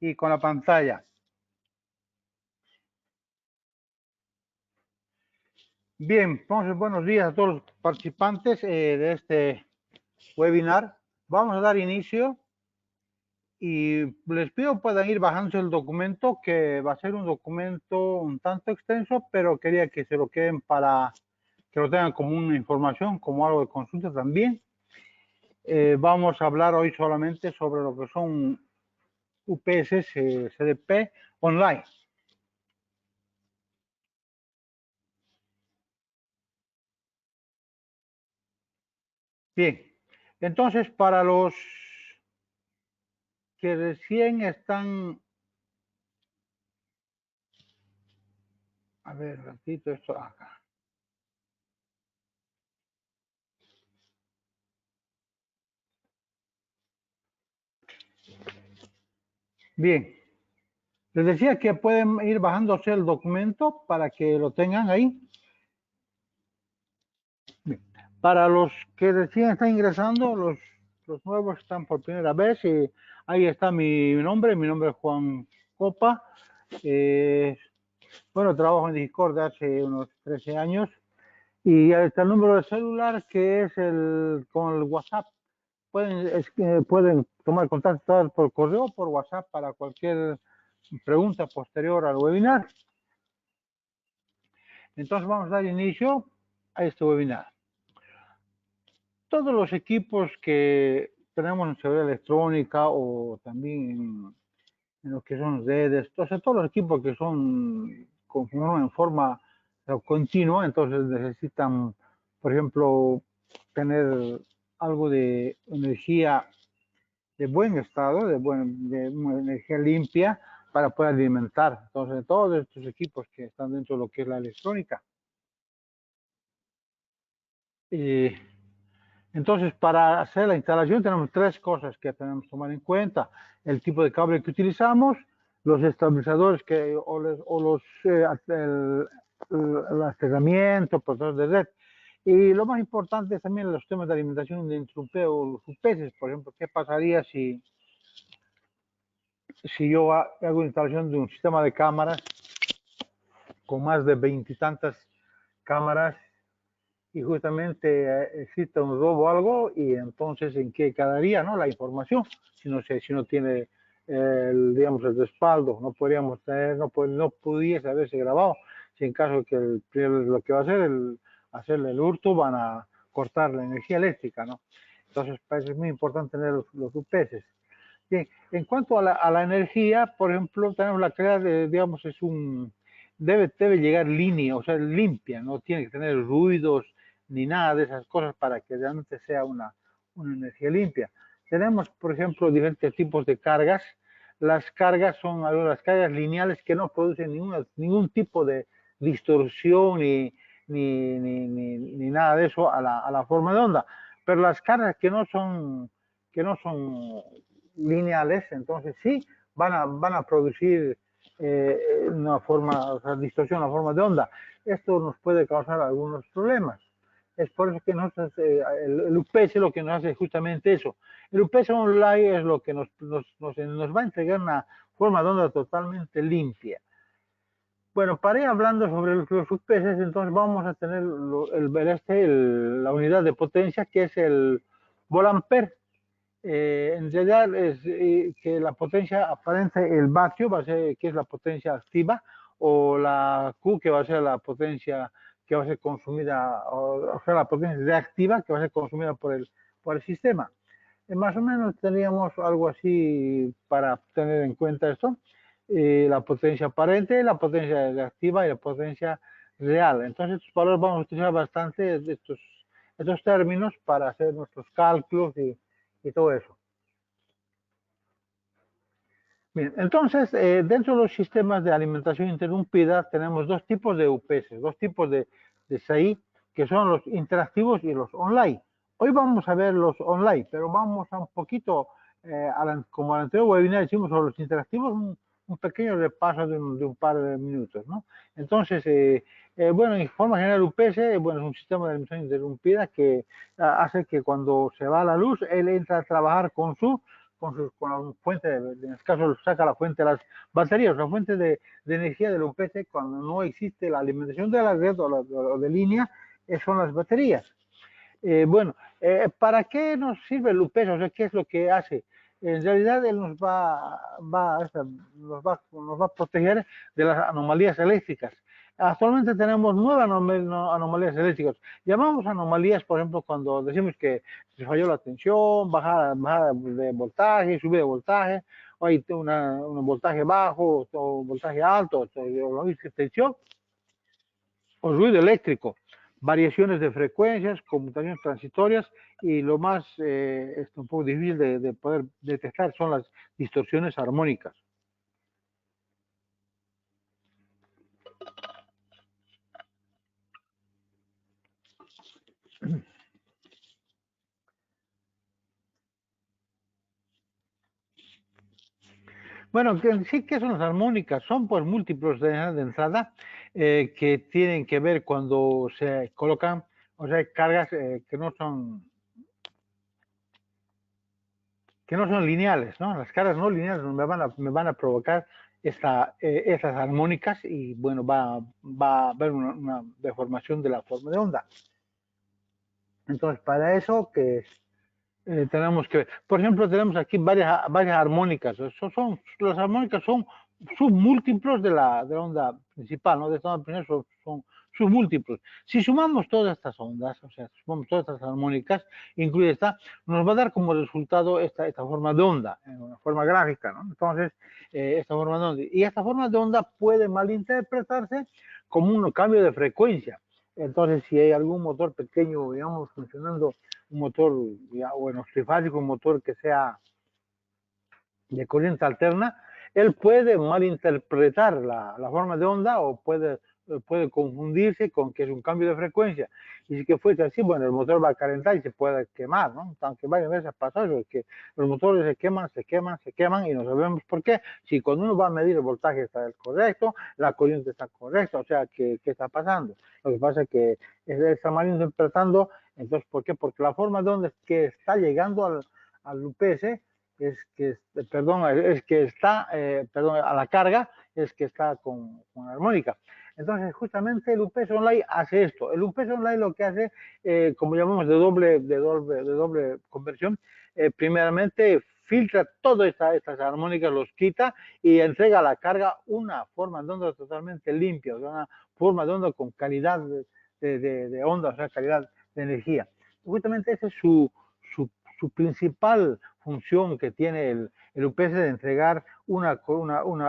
y con la pantalla. Bien, entonces buenos días a todos los participantes de este webinar. Vamos a dar inicio y les pido puedan ir bajándose el documento, que va a ser un documento un tanto extenso, pero quería que se lo queden para que lo tengan como una información, como algo de consulta también. Vamos a hablar hoy solamente sobre lo que son UPS CDP online. Bien, entonces para los que recién están, a ver, ratito esto acá. Bien, les decía que pueden ir bajándose el documento para que lo tengan ahí. Bien. Para los que recién están ingresando, los nuevos están por primera vez, y ahí está mi nombre es Juan Copa. Bueno, trabajo en Discord hace unos 13 años, y ahí está el número de celular, que es con el WhatsApp. Pueden tomar contacto por correo o por WhatsApp para cualquier pregunta posterior al webinar. Entonces vamos a dar inicio a este webinar. Todos los equipos que tenemos en seguridad electrónica, o también en lo que son redes, entonces todos los equipos que son en forma continua, entonces necesitan, por ejemplo, tener algo de energía de buen estado, de una energía limpia, para poder alimentar. Entonces, todos estos equipos que están dentro de lo que es la electrónica. Entonces, para hacer la instalación tenemos tres cosas que tenemos que tomar en cuenta: el tipo de cable que utilizamos, los estabilizadores el acerramiento, protectores de red, y lo más importante es también los temas de alimentación de interrumpeo, los UPS, por ejemplo. ¿Qué pasaría si yo hago instalación de un sistema de cámaras con más de 20 y tantas cámaras, y justamente existe un robo o algo, y entonces en qué quedaría, ¿no?, la información? Si no tiene digamos, el respaldo, no podríamos tener, no pudiese haberse grabado. Si en caso que lo que va a hacer hacerle el hurto, van a cortar la energía eléctrica, ¿no? Entonces, para eso es muy importante tener los UPS. Bien, en cuanto a la energía, por ejemplo, tenemos la calidad de, digamos, debe llegar línea, o sea, limpia, no tiene que tener ruidos ni nada de esas cosas para que realmente sea una energía limpia. Tenemos, por ejemplo, diferentes tipos de cargas. Las cargas son algunas cargas lineales que no producen ningún tipo de distorsión ni nada de eso a la forma de onda. Pero las cargas que no son lineales, entonces sí van a producir una forma, o sea, distorsión, una forma de onda. Esto nos puede causar algunos problemas. Es por eso que el UPS lo que nos hace es justamente eso. El UPS online es lo que nos va a entregar una forma de onda totalmente limpia. Bueno, para ir hablando sobre los UPS, entonces vamos a tener la unidad de potencia, que es el Volampere. En realidad es que la potencia aparente, el vatio va a ser, que es la potencia activa, o la Q, que va a ser la potencia que va a ser consumida, o sea, la potencia reactiva, que va a ser consumida por el sistema. Más o menos teníamos algo así para tener en cuenta esto: la potencia aparente, la potencia reactiva y la potencia real. Entonces, estos valores vamos a utilizar bastante estos términos para hacer nuestros cálculos y todo eso. Bien, entonces, dentro de los sistemas de alimentación interrumpida tenemos dos tipos de UPS, dos tipos de SAI, que son los interactivos y los online. Hoy vamos a ver los online, pero vamos a un poquito, como al anterior webinar hicimos sobre los interactivos, un pequeño repaso de un par de minutos, ¿no? Entonces, bueno, en forma general, UPS, bueno, es un sistema de alimentación interrumpida que hace que cuando se va la luz, él entra a trabajar con su con la fuente, en este caso saca la fuente de las baterías, la fuente de energía del UPS cuando no existe la alimentación de la red o de línea, son las baterías. Bueno, ¿para qué nos sirve el UPS? O sea, ¿qué es lo que hace? En realidad, él nos va a proteger de las anomalías eléctricas. Actualmente tenemos 9 anomalías eléctricas. Llamamos anomalías, por ejemplo, cuando decimos que se falló la tensión, bajada de voltaje, subida de voltaje, o hay un voltaje bajo, o voltaje alto, o tensión, o ruido eléctrico, variaciones de frecuencias, conmutaciones transitorias y lo más un poco difícil de poder detectar son las distorsiones armónicas. Bueno, sí que son las armónicas, son pues múltiplos de entrada que tienen que ver cuando se colocan, o sea, cargas que no son lineales, ¿no? Las cargas no lineales me van a provocar estas armónicas y bueno, va a haber una deformación de la forma de onda. Entonces, para eso que tenemos que ver. Por ejemplo, tenemos aquí varias armónicas. Las armónicas son submúltiplos de la onda principal, ¿no? De esta onda principal son submúltiplos. Si sumamos todas estas ondas, o sea, sumamos todas estas armónicas, incluye esta, nos va a dar como resultado esta forma de onda, en una forma gráfica, ¿no? Entonces, esta forma de onda. Y esta forma de onda puede malinterpretarse como un cambio de frecuencia. Entonces, si hay algún motor pequeño, digamos, funcionando, un motor, bueno, trifásico, un motor que sea de corriente alterna, él puede malinterpretar la forma de onda o puede confundirse con que es un cambio de frecuencia. Y si que fuese así, bueno, el motor va a calentar y se puede quemar, ¿no? Aunque varias veces ha pasado es que los motores se queman y no sabemos por qué. Si cuando uno va a medir el voltaje está correcto, la corriente está correcta, o sea, ¿qué está pasando? Lo que pasa es que está malinterpretando, entonces, ¿por qué? Porque la forma de onda que está llegando al UPS es que está, a la carga, es que está con armónica. Entonces, justamente el UPS Online hace esto. El UPS Online lo que hace, como llamamos de doble conversión, primeramente filtra todas estas armónicas, los quita y entrega a la carga una forma de onda totalmente limpia, o sea, una forma de onda con calidad de onda, o sea, calidad de energía. Justamente ese es su principal función que tiene el UPS de entregar una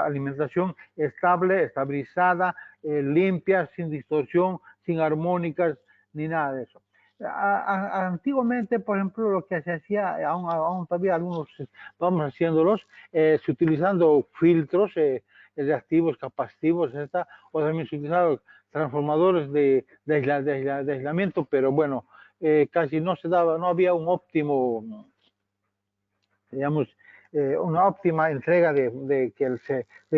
alimentación estable, estabilizada, limpia, sin distorsión, sin armónicas, ni nada de eso. Antiguamente, por ejemplo, lo que se hacía, aún todavía algunos vamos haciéndolos, utilizando filtros reactivos, capacitivos, etc., o también se utilizaban transformadores de aislamiento, pero bueno, casi no había un óptimo, digamos, una óptima entrega de que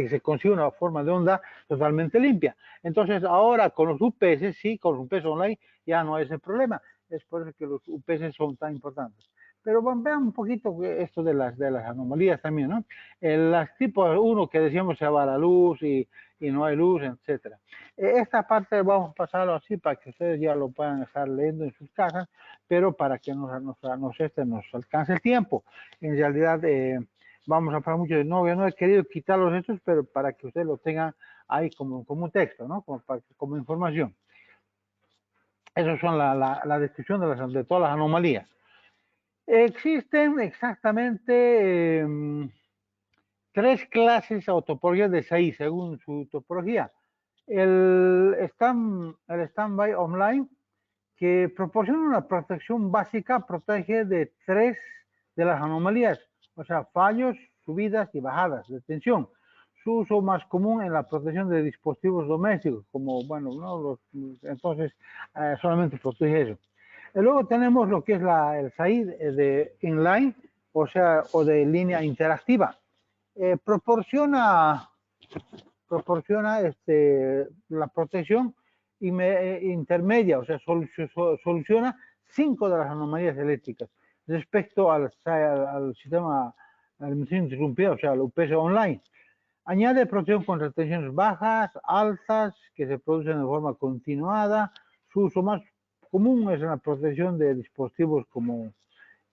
se consiga una forma de onda totalmente limpia. Entonces, ahora con los UPS, sí, con los UPS online ya no hay ese problema. Es por eso que los UPS son tan importantes. Pero bueno, vean un poquito esto de las anomalías también, ¿no? Las tipos 1 que decíamos se va la luz y no hay luz, etcétera. Esta parte vamos a pasarlo así para que ustedes ya lo puedan estar leyendo en sus casas, pero para que nos alcance el tiempo. En realidad, vamos a hablar mucho de no, yo no he querido quitar los hechos, pero para que ustedes lo tengan ahí como un texto, ¿no? Como información. Esas son la descripción de todas las anomalías. Existen exactamente 3 clases o topologías de SAI, según su topología. El Standby Online, que proporciona una protección básica, protege de 3 de las anomalías, o sea, fallos, subidas y bajadas de tensión. Su uso más común en la protección de dispositivos domésticos, como, bueno, ¿no? Entonces, solamente protege eso. Y luego tenemos lo que es el SAI de inline, o sea, o de línea interactiva. Proporciona la protección intermedia, o sea, soluciona 5 de las anomalías eléctricas respecto al sistema la alimentación interrumpida, o sea, el UPS online. Añade protección contra tensiones bajas, altas, que se producen de forma continuada. Su uso más común es la protección de dispositivos como,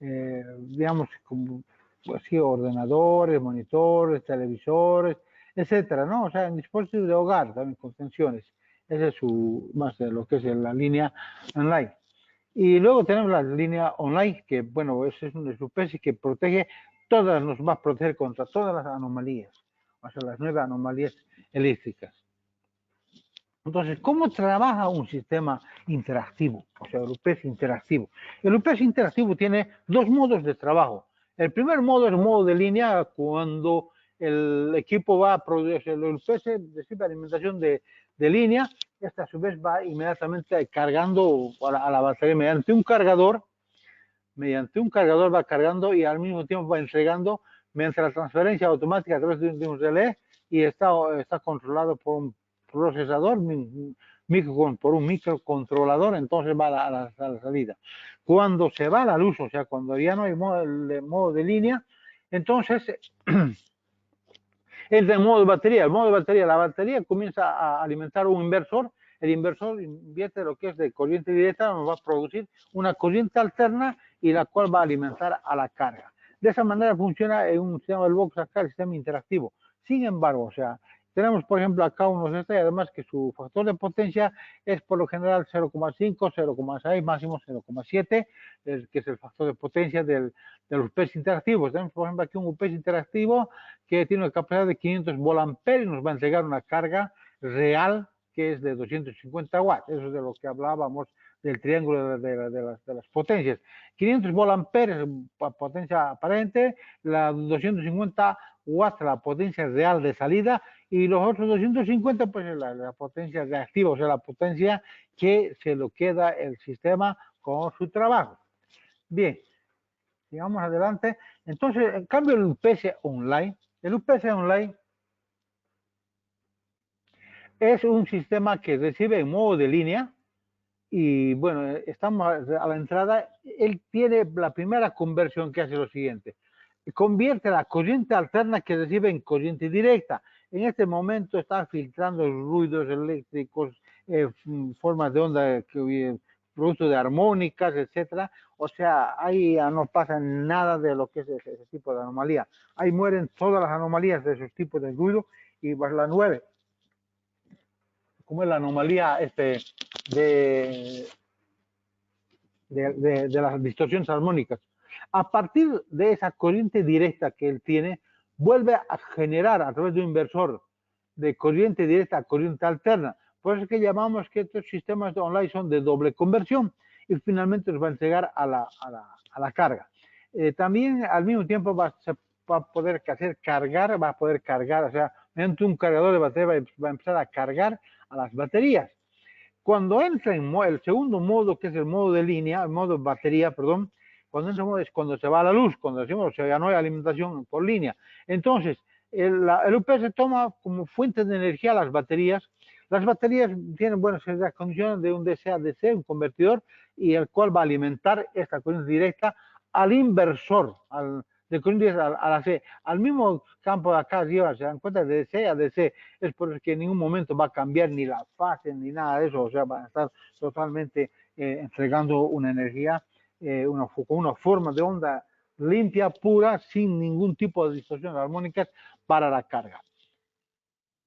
digamos, como así, ordenadores, monitores, televisores, etcétera, ¿no? O sea, en dispositivos de hogar también con tensiones. Ese es su, más de lo que es la línea online. Y luego tenemos la línea online, que bueno, es una especie que protege todas, nos va a proteger contra todas las anomalías, o sea, las nuevas anomalías eléctricas. Entonces, ¿cómo trabaja un sistema interactivo? O sea, el UPS interactivo. El UPS interactivo tiene dos modos de trabajo. El primer modo es el modo de línea, cuando el equipo va a producir, el UPS recibe alimentación de línea, esta a su vez va inmediatamente cargando a la batería mediante un cargador va cargando y al mismo tiempo va entregando mediante la transferencia automática a través de un relé y está controlado por un procesador, por un microcontrolador, entonces va a la salida. Cuando se va la luz, o sea, cuando ya no hay modo de línea, entonces entra en modo de batería. El modo de batería, la batería comienza a alimentar un inversor. El inversor invierte lo que es de corriente directa, nos va a producir una corriente alterna y la cual va a alimentar a la carga. De esa manera funciona en un sistema del box acá, el sistema interactivo. Sin embargo, o sea, tenemos por ejemplo acá unos detalles, además que su factor de potencia es por lo general 0,5, 0,6, máximo 0,7, que es el factor de potencia de los UPS interactivos. Tenemos por ejemplo aquí un UPS interactivo que tiene una capacidad de 500 volamperes y nos va a entregar una carga real que es de 250 watts. Eso es de lo que hablábamos del triángulo de las potencias. 500 volamperes, potencia aparente, la 250 watts, la potencia real de salida, y los otros 250, pues la potencia reactiva, o sea, la potencia que se lo queda el sistema con su trabajo. Bien, sigamos adelante. Entonces, en cambio, el UPS Online es un sistema que recibe en modo de línea y bueno, estamos a la entrada. Él tiene la primera conversión que hace lo siguiente. Convierte la corriente alterna que recibe en corriente directa. En este momento está filtrando ruidos eléctricos, formas de onda, producto de armónicas, etcétera. O sea, ahí ya no pasa nada de lo que es ese tipo de anomalía. Ahí mueren todas las anomalías de esos tipos de ruido y vas la 9, como es la anomalía de, de las distorsiones armónicas. A partir de esa corriente directa que él tiene, vuelve a generar a través de un inversor de corriente directa a corriente alterna. Por eso es que llamamos que estos sistemas online son de doble conversión y finalmente nos va a entregar a la carga. También al mismo tiempo se va a poder hacer cargar, va a poder cargar, o sea, mediante un cargador de batería va a empezar a cargar a las baterías. Cuando entra en el segundo modo, que es el modo de línea, el modo de batería, perdón, cuando entra en modo es cuando se va la luz, cuando decimos, o sea, ya no hay alimentación por línea. Entonces, el UPS toma como fuente de energía las baterías. Las baterías tienen buenas condiciones de un DC a DC, un convertidor, y el cual va a alimentar esta corriente directa al inversor, de corriente a la C. Al mismo campo de acá arriba, se dan cuenta, de DC a DC. Es por eso que en ningún momento va a cambiar ni la fase ni nada de eso. O sea, va a estar totalmente entregando una energía, una forma de onda limpia, pura, sin ningún tipo de distorsiones armónicas para la carga.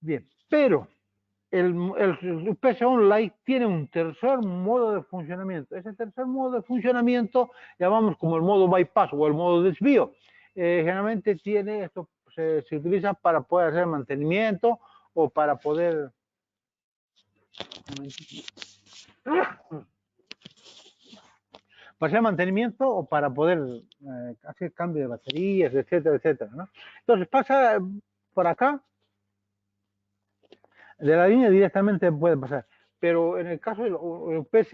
Bien, pero el UPS Online tiene un tercer modo de funcionamiento. Ese tercer modo de funcionamiento llamamos como el modo bypass o el modo desvío. Generalmente tiene esto, se utiliza para poder hacer mantenimiento o para poder hacer mantenimiento o para poder hacer cambio de baterías, etcétera, etcétera, ¿no? Entonces pasa por acá, de la línea directamente puede pasar, pero en el caso del UPS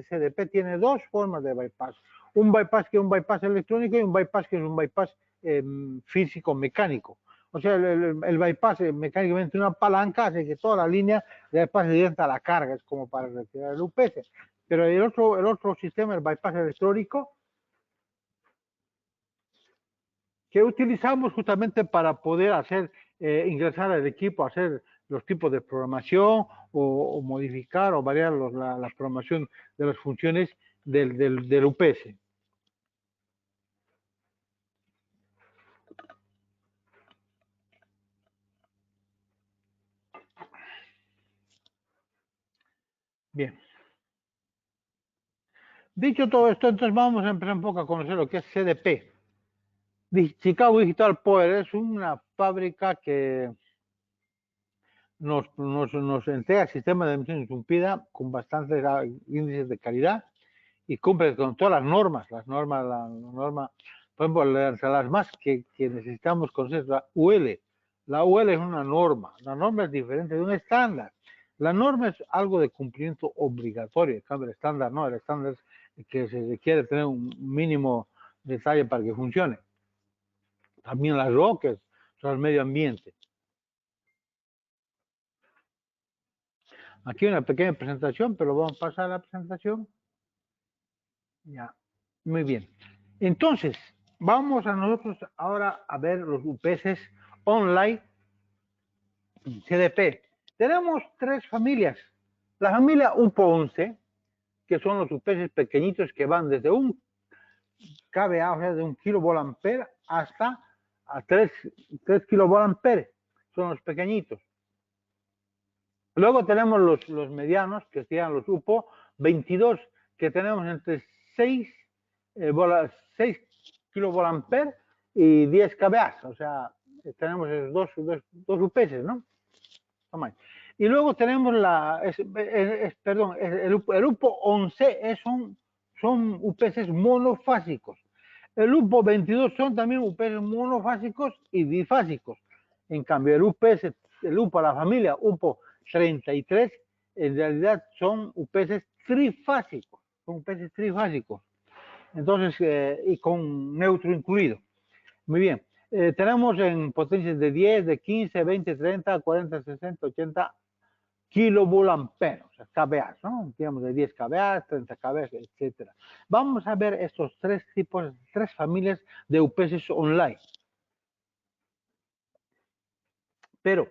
CDP tiene dos formas de bypass. Un bypass que es un bypass electrónico y un bypass que es un bypass físico mecánico. O sea, el bypass mecánicamente una palanca hace que toda la línea pase directa a la carga, es como para retirar el UPS. Pero el otro sistema, el bypass electrónico, que utilizamos justamente para poder hacer, ingresar al equipo, hacer los tipos de programación o modificar o variar la programación de las funciones del UPS. Bien. Dicho todo esto, entonces vamos a empezar un poco a conocer lo que es CDP. Chicago Digital Power es una fábrica que nos entrega sistemas de emisión interrumpida con bastantes índices de calidad y cumple con todas las normas, por ejemplo, las más que necesitamos conocer, la UL. La UL es una norma, la norma es diferente de un estándar. La norma es algo de cumplimiento obligatorio, en cambio el estándar no, el estándar es que se requiere tener un mínimo detalle para que funcione. También las ROCs son el medio ambiente. Aquí una pequeña presentación, pero vamos a pasar a la presentación. Ya, muy bien. Entonces, vamos a nosotros ahora a ver los UPS online CDP. Tenemos tres familias. La familia UPO11, que son los UPS pequeñitos que van desde un kVA, o sea, de 1 kVA hasta a 3 kVA. Son los pequeñitos. Luego tenemos los medianos, que serían los UPO 22, que tenemos entre 6 kVA y 10 kVA. O sea, tenemos dos UPS, ¿no? Y luego tenemos el UPO 11 son UPS monofásicos. El UPO 22 son también UPS monofásicos y bifásicos. En cambio, el UPO, la familia UPO 33, en realidad son UPS trifásicos. Son UPS trifásicos. Entonces, y con neutro incluido. Muy bien. Tenemos en potencias de 10, de 15, 20, 30, 40, 60, 80 kilovolamperes, o sea, kVA, ¿no? Digamos de 10 kVA, 30 kVA, etcétera. Vamos a ver estos tres tipos, tres familias de UPS online. Pero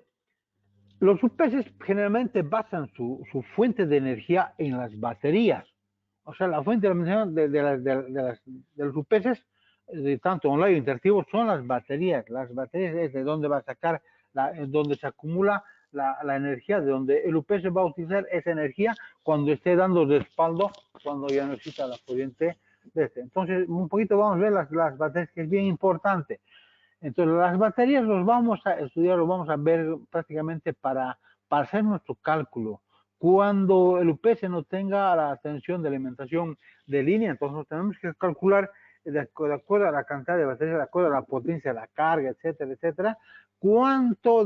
los UPS generalmente basan su fuente de energía en las baterías. O sea, la fuente de energía de los UPS, tanto online e interactivos, son las baterías. Las baterías es de donde va a sacar, donde se acumula la energía, de donde el UPS va a utilizar esa energía cuando esté dando respaldo, cuando ya necesita la corriente de este. Entonces, un poquito vamos a ver las baterías, que es bien importante. Entonces, las baterías los vamos a estudiar, los vamos a ver prácticamente para hacer nuestro cálculo. Cuando el UPS no tenga la tensión de alimentación de línea, entonces tenemos que calcular de acuerdo a la cantidad de baterías, de acuerdo a la potencia de la carga, etcétera, etcétera, cuánto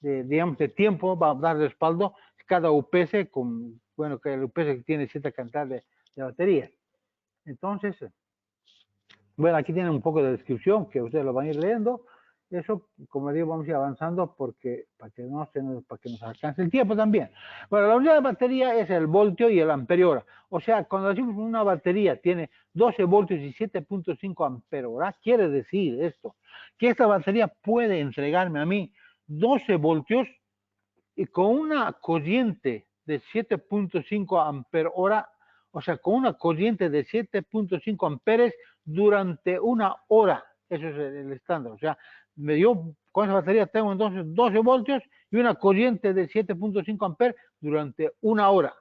digamos, de tiempo va a dar respaldo cada UPS con, bueno, que el UPS tiene cierta cantidad de baterías. Entonces, bueno, aquí tienen un poco de descripción que ustedes lo van a ir leyendo. Eso, como digo, vamos a ir avanzando para que nos alcance el tiempo también. Bueno, la unidad de batería es el voltio y el ampere hora. O sea, cuando decimos una batería tiene 12 voltios y 7.5 ampere hora, quiere decir esto, que esta batería puede entregarme a mí 12 voltios y con una corriente de 7.5 ampere hora, o sea, con una corriente de 7.5 amperes durante una hora. Eso es el estándar. O sea, yo con esa batería tengo entonces 12 voltios y una corriente de 7.5 amperes durante una hora.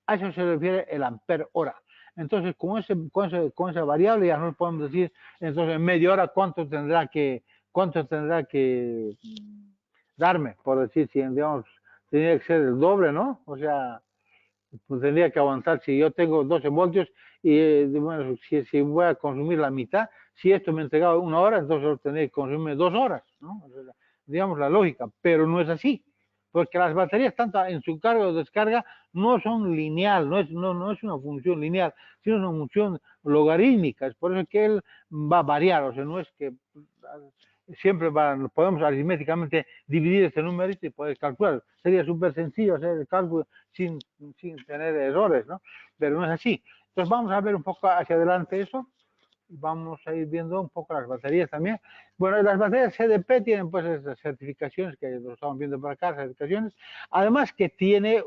A eso se refiere el ampere hora. Entonces, con esa variable ya no podemos decir, entonces en media hora cuánto tendrá que darme, por decir, si digamos, tendría que ser el doble, ¿no? O sea, pues tendría que avanzar. Si yo tengo 12 voltios y bueno, si voy a consumir la mitad, si esto me entregaba una hora, entonces tendría que consumir 2 horas, ¿no? O sea, digamos la lógica, pero no es así, porque las baterías, tanto en su carga o descarga, no son lineal, no es una función lineal, sino una función logarítmica. Es por eso que él va a variar, o sea, no es que siempre podemos aritméticamente dividir este número y poder calcular. Sería súper sencillo hacer el cálculo sin tener errores, ¿no? Pero no es así. Entonces vamos a ver un poco hacia adelante eso. vamos a ir viendo un poco las baterías también. Bueno, las baterías CDP tienen pues esas certificaciones que lo estamos viendo por acá, certificaciones. Además que tiene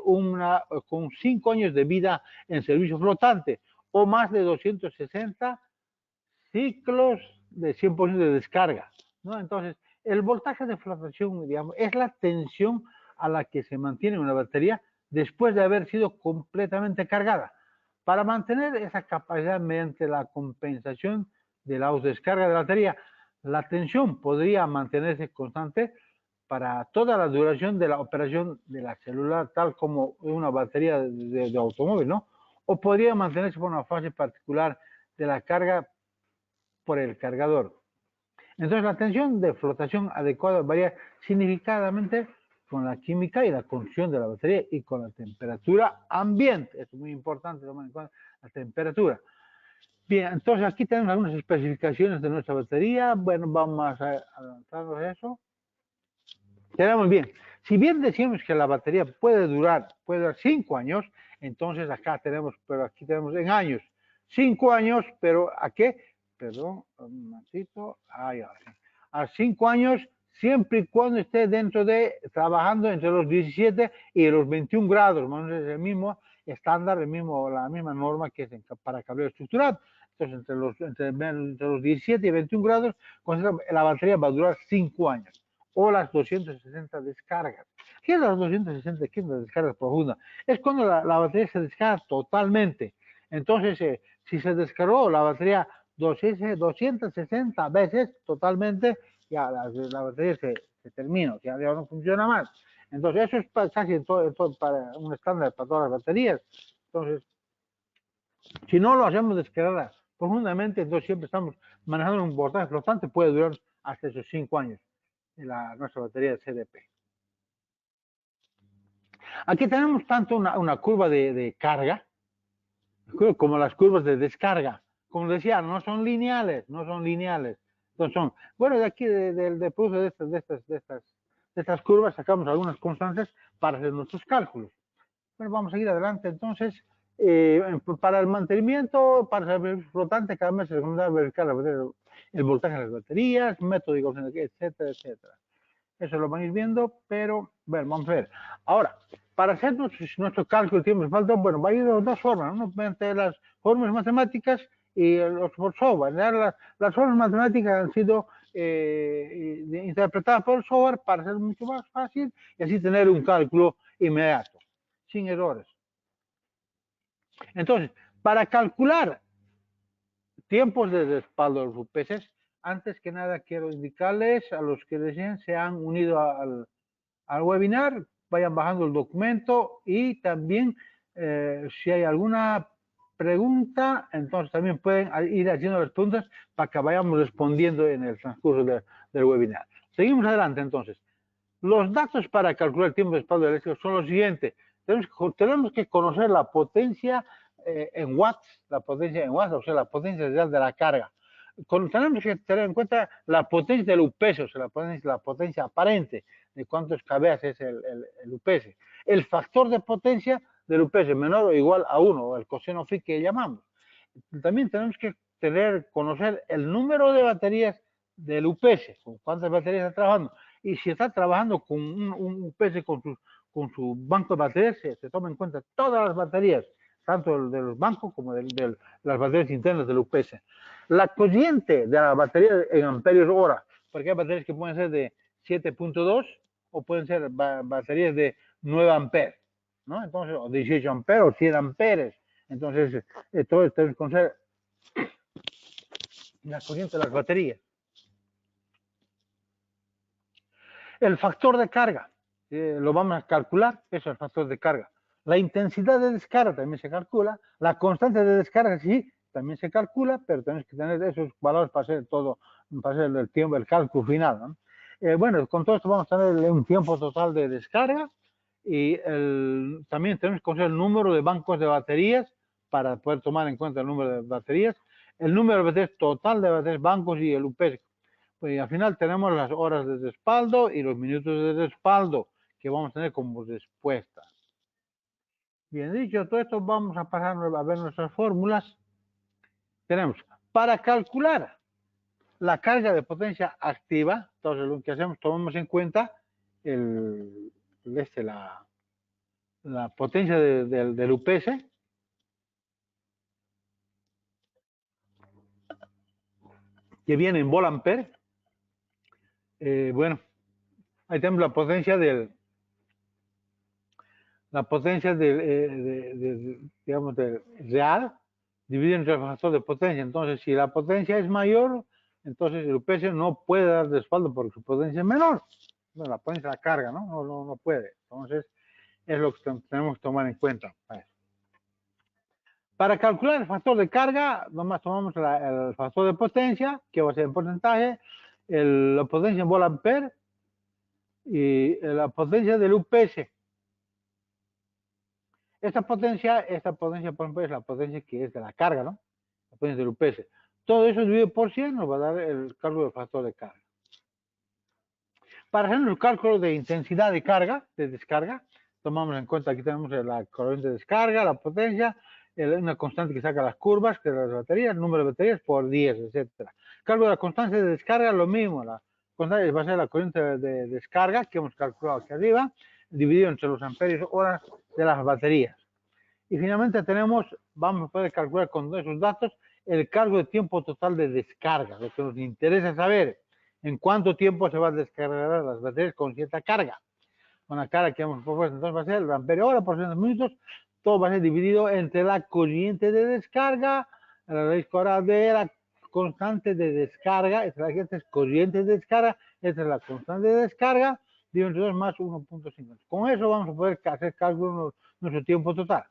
con 5 años de vida en servicio flotante o más de 260 ciclos de 100% de descarga, ¿no? Entonces, el voltaje de flotación, digamos, es la tensión a la que se mantiene una batería después de haber sido completamente cargada. Para mantener esa capacidad mediante la compensación de la descarga de la batería, la tensión podría mantenerse constante para toda la duración de la operación de la célula, tal como una batería de automóvil, ¿no? O podría mantenerse por una fase particular de la carga por el cargador. Entonces, la tensión de flotación adecuada varía significativamente con la química y la condición de la batería y con la temperatura ambiente. Es muy importante tomar en cuenta la temperatura. Bien, entonces aquí tenemos algunas especificaciones de nuestra batería. Bueno, vamos a adelantarnos a eso. Tenemos bien. Si bien decimos que la batería puede durar 5 años, entonces acá tenemos, pero aquí tenemos en años. 5 años, pero ¿a qué? Perdón, un momentito. Ahí, a 5 años, siempre y cuando esté trabajando entre los 17 y los 21 grados, más o menos es el mismo estándar, la misma norma que es para cableado estructurado. Entonces, entre los 17 y 21 grados, la batería va a durar 5 años. O las 260 descargas. ¿Qué es las 260? ¿Qué es la descarga profunda? Es cuando la batería se descarga totalmente. Entonces, si se descargó la batería 260 veces totalmente, ya la batería se termina, ya no funciona más. Entonces, eso es casi para un estándar para todas las baterías. Entonces, si no lo hacemos descargar profundamente, entonces siempre estamos manejando un voltaje flotante, puede durar hasta esos 5 años nuestra batería de CDP. Aquí tenemos tanto una curva de carga como las curvas de descarga. Como decía, no son lineales. Entonces bueno, de aquí del producto de estas curvas sacamos algunas constantes para hacer nuestros cálculos. Bueno, vamos a ir adelante entonces. Para el mantenimiento, para el flotante, cada mes se recomienda verificar el voltaje de las baterías, método de caución, etcétera, etcétera. Eso lo van a ir viendo, pero bueno, vamos a ver. Ahora, para hacer nuestro cálculo de tiempo de falta, bueno, va a ir de dos formas, ¿no? Mediante las fórmulas matemáticas y los por software. Las fórmulas matemáticas han sido interpretadas por el software para ser mucho más fácil y así tener un cálculo inmediato, sin errores. Entonces, para calcular tiempos de respaldo de los UPS, antes que nada quiero indicarles a los que deseen se han unido al webinar, vayan bajando el documento y también si hay alguna pregunta, entonces también pueden ir haciendo las preguntas para que vayamos respondiendo en el transcurso del webinar. Seguimos adelante entonces. Los datos para calcular el tiempo de respaldo eléctrico son los siguientes. Tenemos que conocer la potencia en watts, o sea, la potencia real de la carga. Tenemos que tener en cuenta la potencia del UPS, o sea, la potencia aparente de cuántos kVA es el UPS. El factor de potencia del UPS menor o igual a 1, o el coseno phi que llamamos. También tenemos que conocer el número de baterías del UPS, con cuántas baterías está trabajando. Y si está trabajando con un UPS con su banco de baterías, se toma en cuenta todas las baterías, tanto de los bancos como de las baterías internas del UPS. La corriente de la batería en amperios hora, porque hay baterías que pueden ser de 7.2 o pueden ser baterías de 9 amperes, ¿no? Entonces, o 18 amperes o 100 amperes. Entonces, todo esto es conocer la corriente de las baterías. El factor de carga, lo vamos a calcular, eso es el factor de carga. La intensidad de descarga también se calcula, la constante de descarga sí, también se calcula, pero tenemos que tener esos valores para hacer todo, para hacer el tiempo, el cálculo final, ¿no? Bueno, con todo esto vamos a tener un tiempo total de descarga y también tenemos que conocer el número de bancos de baterías para poder tomar en cuenta el número de baterías, el número de baterías total de baterías, bancos y el UPS. Pues al final tenemos las horas de respaldo y los minutos de respaldo que vamos a tener como respuesta. Bien dicho todo esto, vamos a pasar a ver nuestras fórmulas. Tenemos Para calcular la carga de potencia activa, entonces lo que hacemos, tomamos en cuenta la potencia del UPS, que viene en volt-ampere. Bueno, ahí tenemos la potencia del digamos, del real dividido entre el factor de potencia. Entonces, si la potencia es mayor, entonces el UPS no puede dar respaldo porque su potencia es menor. Bueno, la potencia de la carga, ¿no? No puede. Entonces, es lo que tenemos que tomar en cuenta. Para calcular el factor de carga, nomás tomamos el factor de potencia, que va a ser en porcentaje, la potencia en volt-ampere y la potencia del UPS. Esta potencia, por ejemplo, es la potencia que es de la carga, ¿no? La potencia del UPS. Todo eso dividido por 100 nos va a dar el cálculo del factor de carga. Para hacer el cálculo de intensidad de carga, de descarga, tomamos en cuenta, aquí tenemos la corriente de descarga, la potencia, una constante que saca las curvas, que es las baterías, el número de baterías por 10, etc. Cálculo de la constante de descarga, lo mismo, la constante va a ser la corriente de descarga que hemos calculado aquí arriba, dividido entre los amperios horas de las baterías. Y finalmente vamos a poder calcular con esos datos el cargo de tiempo total de descarga, lo que nos interesa saber, en cuánto tiempo se va a descargar las baterías con cierta carga. Con la carga que hemos propuesto, entonces va a ser el amperio hora por 100 minutos, todo va a ser dividido entre la corriente de descarga, la raíz cuadrada de la constante de descarga, esta es corriente de descarga, esta es la constante de descarga, dividido entre 2 más 1.50. Con eso vamos a poder hacer cálculo de nuestro tiempo total.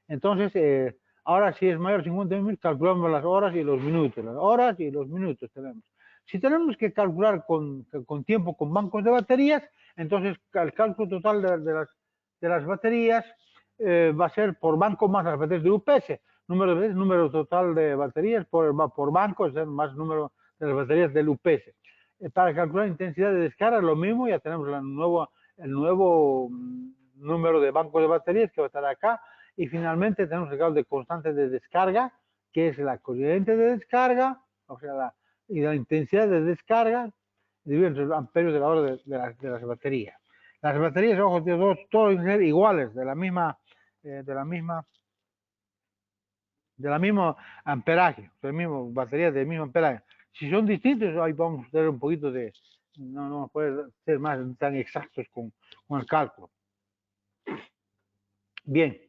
Entonces, ahora si es mayor a 50.000, calculamos las horas y los minutos. Las horas y los minutos tenemos. Si tenemos que calcular con tiempo con bancos de baterías, entonces el cálculo total de las baterías va a ser por banco más las baterías de UPS. Número total de baterías por banco, es más número de las baterías del UPS. Para calcular intensidad de descarga, lo mismo, ya tenemos el nuevo número de bancos de baterías que va a estar acá. Y finalmente tenemos el cálculo de constante de descarga, que es la corriente de descarga, o sea, y la intensidad de descarga dividido entre los amperios de la hora de las baterías. Las baterías, ojo, todos deben ser iguales, de la misma amperaje, baterías del mismo amperaje. Si son distintos, ahí vamos a tener un poquito no puede ser más tan exactos con el cálculo. Bien.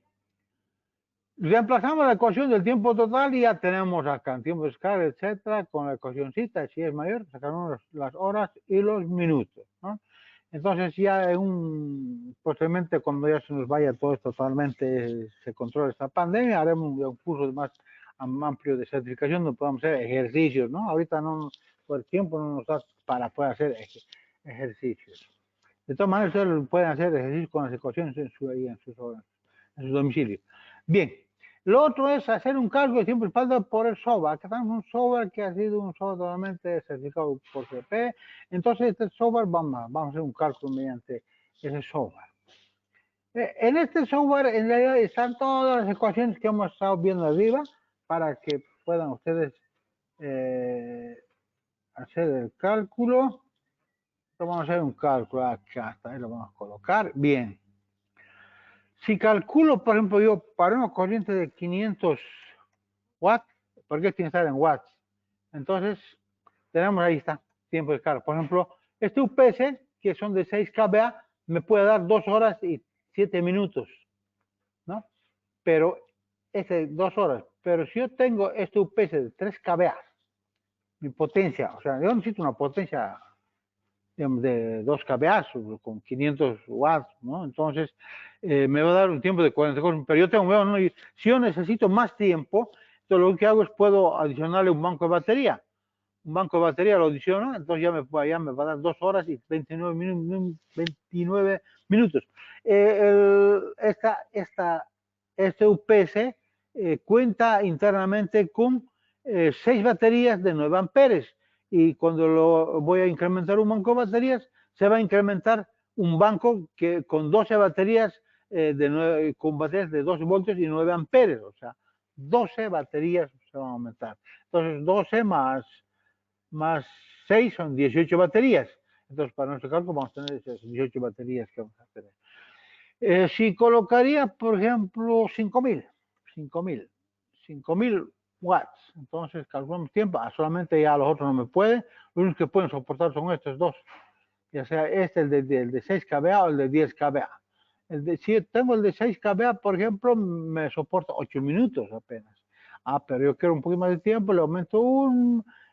Reemplazamos la ecuación del tiempo total y ya tenemos acá el tiempo de descarga, etcétera, con la ecuacióncita, si es mayor, sacamos las horas y los minutos, ¿no? Entonces ya posiblemente cuando ya se nos vaya todo esto totalmente, se controla esta pandemia, haremos un curso más amplio de certificación donde podamos hacer ejercicios, ¿no? Ahorita por el tiempo no nos da para poder hacer ejercicios. De todas maneras, ustedes pueden hacer ejercicios con las ecuaciones en su domicilio. Bien. Lo otro es hacer un cálculo de tiempo de respaldo por el software. Acá tenemos un software que ha sido un software totalmente certificado por CP. Entonces, este software vamos a hacer un cálculo mediante ese software. En este software, en realidad, están todas las ecuaciones que hemos estado viendo arriba para que puedan ustedes hacer el cálculo. Vamos a hacer un cálculo acá, hasta ahí lo vamos a colocar. Bien. Si calculo, por ejemplo, yo para una corriente de 500 watts, porque tiene que estar en watts. Entonces, tenemos ahí está, tiempo de carga. Por ejemplo, este UPS, que son de 6 kVA, me puede dar 2 horas y 7 minutos, ¿no? Pero, 2 horas. Pero si yo tengo este UPS de 3 kVA, mi potencia, o sea, yo necesito una potencia de 2 kVA con 500 watts, ¿no? Entonces, me va a dar un tiempo de 44, pero yo ¿no? Si yo necesito más tiempo, entonces lo que hago es puedo adicionarle un banco de batería. Un banco de batería lo adiciono, entonces ya me va a dar 2 horas y 29 minutos. Este UPS cuenta internamente con 6 baterías de 9 amperes. Y cuando lo voy a incrementar un banco de baterías, se va a incrementar un banco con 12 baterías con baterías de 12 voltios y 9 amperes, o sea, 12 baterías se van a aumentar. Entonces 12 más 6 son 18 baterías. Entonces para nuestro cálculo vamos a tener esas 18 baterías que vamos a tener. Si colocaría, por ejemplo, 5.000 watts, entonces calculamos tiempo, solamente ya los otros no me pueden, los únicos que pueden soportar son estos dos, ya sea el de 6 kVA o el de 10 kVA. Si tengo el de 6 kVA, por ejemplo, me soporta 8 minutos apenas. Pero yo quiero un poquito más de tiempo, le aumento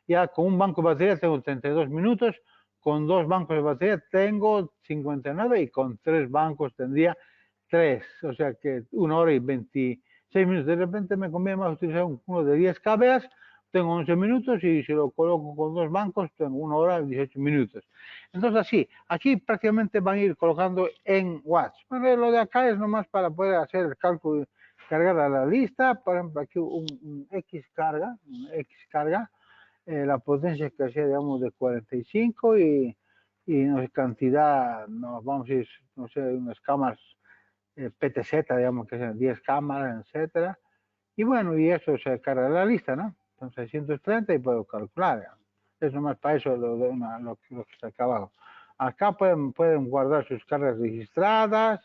ya con un banco de batería tengo 32 minutos, con 2 bancos de batería tengo 59 y con 3 bancos tendría 3, o sea que 1 hora y 26 minutos. De repente me conviene más utilizar uno de 10 kVA, tengo 11 minutos y si lo coloco con 2 bancos tengo 1 hora y 18 minutos. Entonces así, aquí prácticamente van a ir colocando en watts. Bueno, lo de acá es nomás para poder hacer el cálculo, cargar a la lista. Por ejemplo, aquí un X carga, la potencia que sea, digamos, de 45 y no sé, cantidad, nos vamos a ir, no sé, unas cámaras PTZ, digamos, que sean 10 cámaras, etcétera. Y bueno, y eso se carga la lista, ¿no? Son 630 y puedo calcular, digamos. Es nomás para eso lo que está acá abajo. Acá pueden guardar sus cargas registradas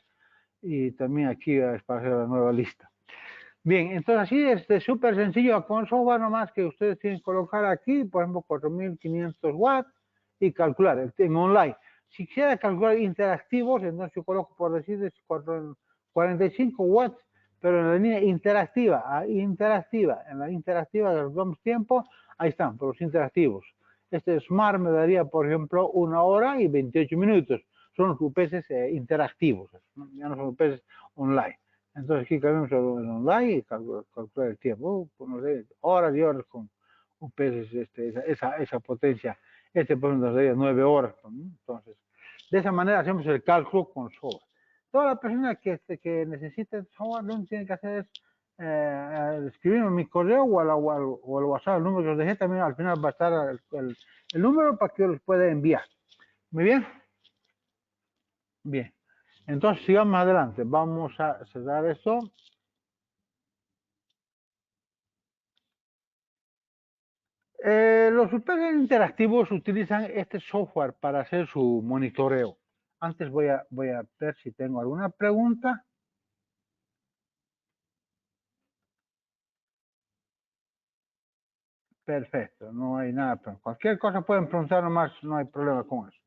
y también aquí es para hacer la nueva lista. Bien, entonces así es súper sencillo con software, nomás que ustedes tienen que colocar aquí, por ejemplo, 4.500 watts y calcular en online. Si quisiera calcular interactivos, entonces yo coloco, por decir, 45 watts, pero en la línea interactiva, en la interactiva calculamos tiempo, ahí están, por los interactivos. Este Smart me daría, por ejemplo, 1 hora y 28 minutos. Son los UPS interactivos, ¿no? Ya no son UPS online. Entonces aquí cambiamos el online y calcular el tiempo, no sé, horas y horas con UPS, esa potencia. Por ejemplo, nos daría 9 horas, ¿no? Entonces, de esa manera hacemos el cálculo con software. Toda la persona que necesite software, lo que tiene que hacer es escribirme en mi correo o al WhatsApp, el número que os dejé, también al final va a estar el número para que os pueda enviar. Muy bien. Bien. Entonces, sigamos adelante. Vamos a cerrar esto. Los UPS interactivos utilizan este software para hacer su monitoreo. Antes voy a ver si tengo alguna pregunta. Perfecto, no hay nada. Cualquier cosa pueden preguntar nomás, no hay problema con eso.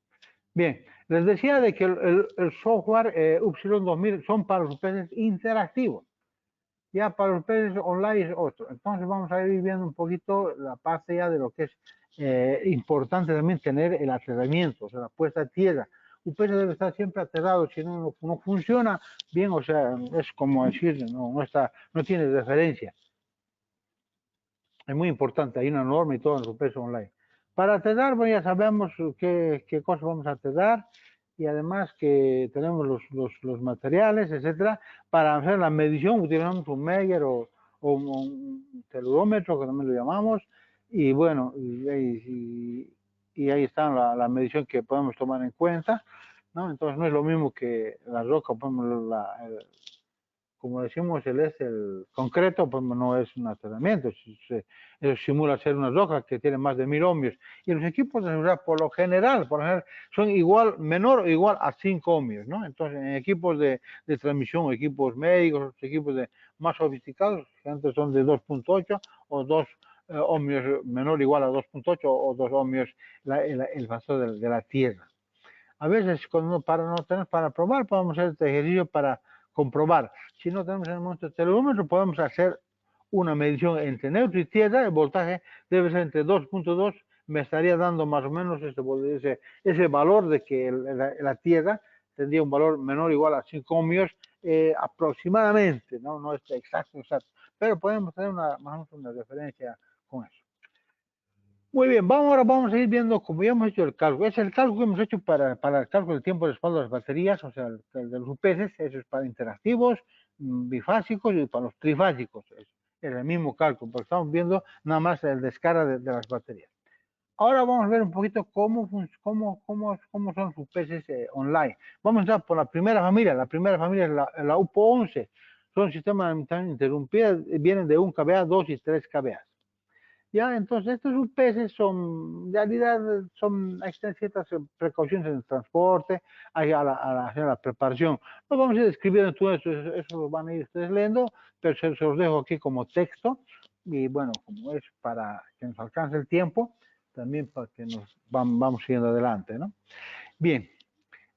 Bien, les decía de que el software Upsilon 2000 son para los UPS interactivos. Ya para los UPS online es otro. Entonces vamos a ir viendo un poquito la parte ya de lo que es importante también tener el aterramiento, o sea, la puesta a tierra. UPS debe estar siempre aterrado, si no funciona bien, o sea, es como decir, no tiene referencia. Es muy importante, hay una norma y todo en los UPS online. Para aterrar, bueno, ya sabemos qué cosas vamos a aterrar y además que tenemos los materiales, etcétera. Para hacer la medición utilizamos un Meyer o un telurómetro, que también lo llamamos, y bueno, y ahí está la medición que podemos tomar en cuenta, ¿no? Entonces no es lo mismo que la roca, como decimos, el concreto, pues no es un aterramiento, eso simula ser una roca que tiene más de 1000 ohmios. Y los equipos de seguridad, por lo general, son menor o igual a 5 ohmios, ¿no? Entonces, en equipos de transmisión, equipos médicos, equipos más sofisticados, que antes son de 2.8 o 2 ohmios menor o igual a 2.8 o 2 ohmios el factor de la Tierra. A veces, para probar, podemos hacer este ejercicio para comprobar. Si no tenemos en el momento el telurómetro, podemos hacer una medición entre neutro y tierra. El voltaje debe ser entre 2.2. Me estaría dando más o menos ese valor de que la tierra tendría un valor menor o igual a 5 ohmios aproximadamente. No es exacto, pero podemos tener más o menos una referencia con eso. Muy bien, ahora vamos a ir viendo cómo ya hemos hecho el cálculo. Es el cálculo que hemos hecho para el cálculo del tiempo de respaldo de las baterías, o sea, el de los UPS, eso es para interactivos, bifásicos y para los trifásicos. Es el mismo cálculo, porque estamos viendo nada más el descarga de las baterías. Ahora vamos a ver un poquito cómo son los UPS online. Vamos a empezar por la primera familia. La primera familia es la UPO 11. Son sistemas de interrumpidas, vienen de 1 kVA, 2 y 3 kVA. Ya, entonces estos UPS son, en realidad, existen ciertas precauciones en el transporte, hay hacer la preparación. No vamos a ir escribiendo todo eso lo van a ir ustedes leyendo, pero se los dejo aquí como texto. Y bueno, como es para que nos alcance el tiempo, también para que vamos siguiendo adelante, ¿no? Bien,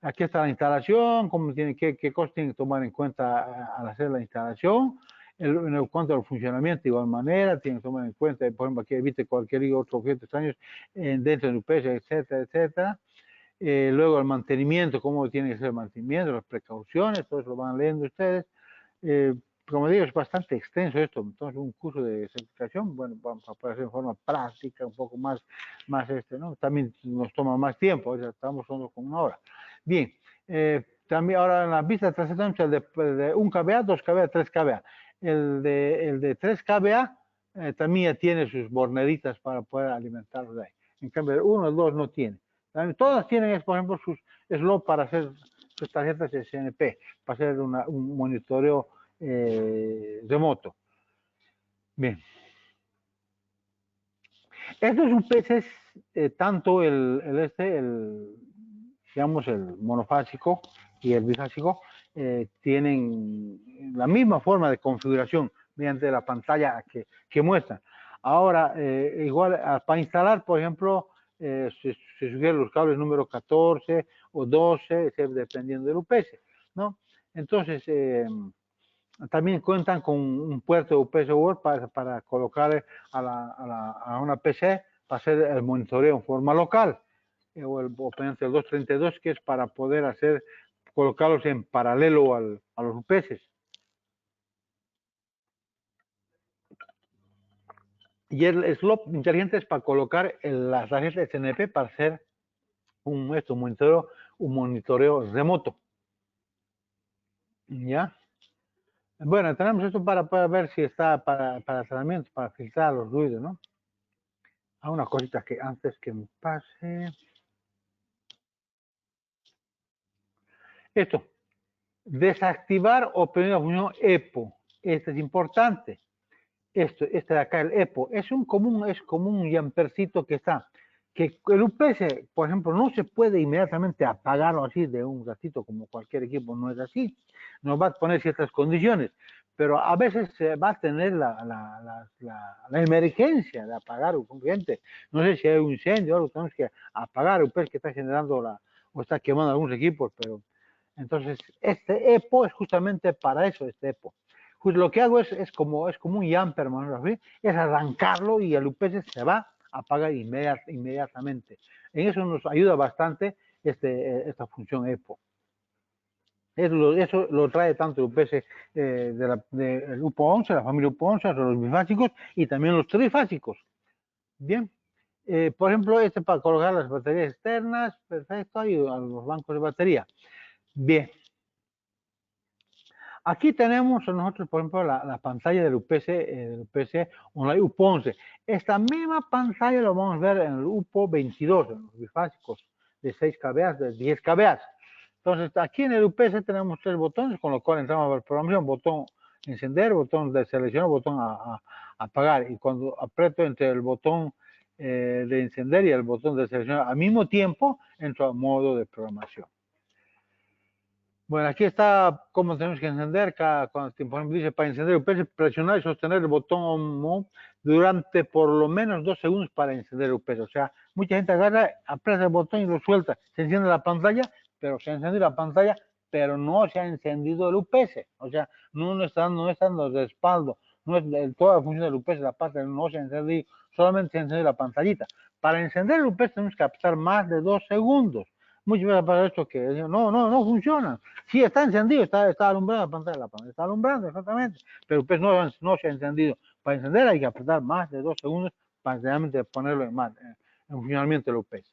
aquí está la instalación, qué cosas tienen que tomar en cuenta al hacer la instalación. En cuanto al funcionamiento, de igual manera, tienen que tomar en cuenta, por ejemplo, que evite cualquier otro objeto extraño dentro del UPS, etcétera, etcétera. Luego el mantenimiento, cómo tiene que ser el mantenimiento, las precauciones, todo eso lo van leyendo ustedes. Eh, como digo, es bastante extenso esto, entonces un curso de certificación, bueno, vamos a poder hacer de forma práctica, un poco más ¿no? También nos toma más tiempo, ya estamos solo con una hora. Bien, también ahora en la vista de tenemos el de 1 kVA, 2 kVA, 3 kVA. El de 3 kVA también ya tiene sus borneritas para poder alimentarlos de ahí. En cambio, el 1 y el 2 no tiene. También, todas tienen, por ejemplo, sus slots para hacer sus tarjetas de SNP, para hacer un monitoreo remoto. Bien. Estos UPS, tanto digamos, el monofásico y el bifásico, tienen la misma forma de configuración mediante la pantalla que muestran. Ahora, igual, para instalar, por ejemplo, se sugieren los cables número 14 o 12, dependiendo del UPS, ¿no? Entonces, también cuentan con un puerto UPS Word para colocar a una PC para hacer el monitoreo en forma local, o el 232, que es para poder colocarlos en paralelo a los UPS. Y el slot inteligente es para colocar las tarjetas SNP para hacer un monitoreo remoto. ¿Ya? Bueno, tenemos esto para ver si está para tratamiento, para filtrar los ruidos, ¿no? Una cosita que antes que me pase. Esto, desactivar o pedir la función EPO. Este es importante. Este de acá, el EPO, es como un jumpercito que está. Que el UPS, por ejemplo, no se puede inmediatamente apagarlo así de un ratito, como cualquier equipo, no es así. Nos va a poner ciertas condiciones, pero a veces se va a tener la emergencia de apagar un cliente. No sé si hay un incendio o algo, tenemos que apagar el UPS que está generando o está quemando algunos equipos, pero entonces este EPO es justamente para eso, este EPO. Pues lo que hago es como un jumper, ¿sí? Es arrancarlo y el UPS se va a apagar inmediatamente. En eso nos ayuda bastante esta función EPO. Eso lo trae tanto el UPS del UPO 11, la familia UPO 11, los bifásicos y también los trifásicos. Bien. Por ejemplo, para colocar las baterías externas, perfecto, y a los bancos de batería. Bien. Aquí tenemos nosotros, por ejemplo, la pantalla del UPS Online UPO 11. Esta misma pantalla lo vamos a ver en el UPO 22, en los bifásicos de 6 kVA, de 10 kVA. Entonces, aquí en el UPS tenemos 3 botones, con lo cual entramos a la programación, botón encender, botón de seleccionar, botón a apagar. Y cuando aprieto entre el botón de encender y el botón de seleccionar al mismo tiempo, entro a modo de programación. Bueno, aquí está cómo tenemos que encender. Cuando por ejemplo, dice para encender el UPS, presionar y sostener el botón durante por lo menos 2 segundos para encender el UPS. O sea, mucha gente agarra, aprieta el botón y lo suelta. Se enciende la pantalla, pero se ha encendido la pantalla, pero no se ha encendido el UPS. O sea, no está dando respaldo. No es toda la función del UPS, la parte no se ha encendido, solamente se ha encendido la pantallita. Para encender el UPS tenemos que apretar más de 2 segundos. Muchas veces para esto que no funciona. Sí, está encendido, está alumbrando la pantalla está alumbrando exactamente, pero pues no se ha encendido. Para encender hay que apretar más de 2 segundos para realmente ponerlo en funcionamiento el UPS.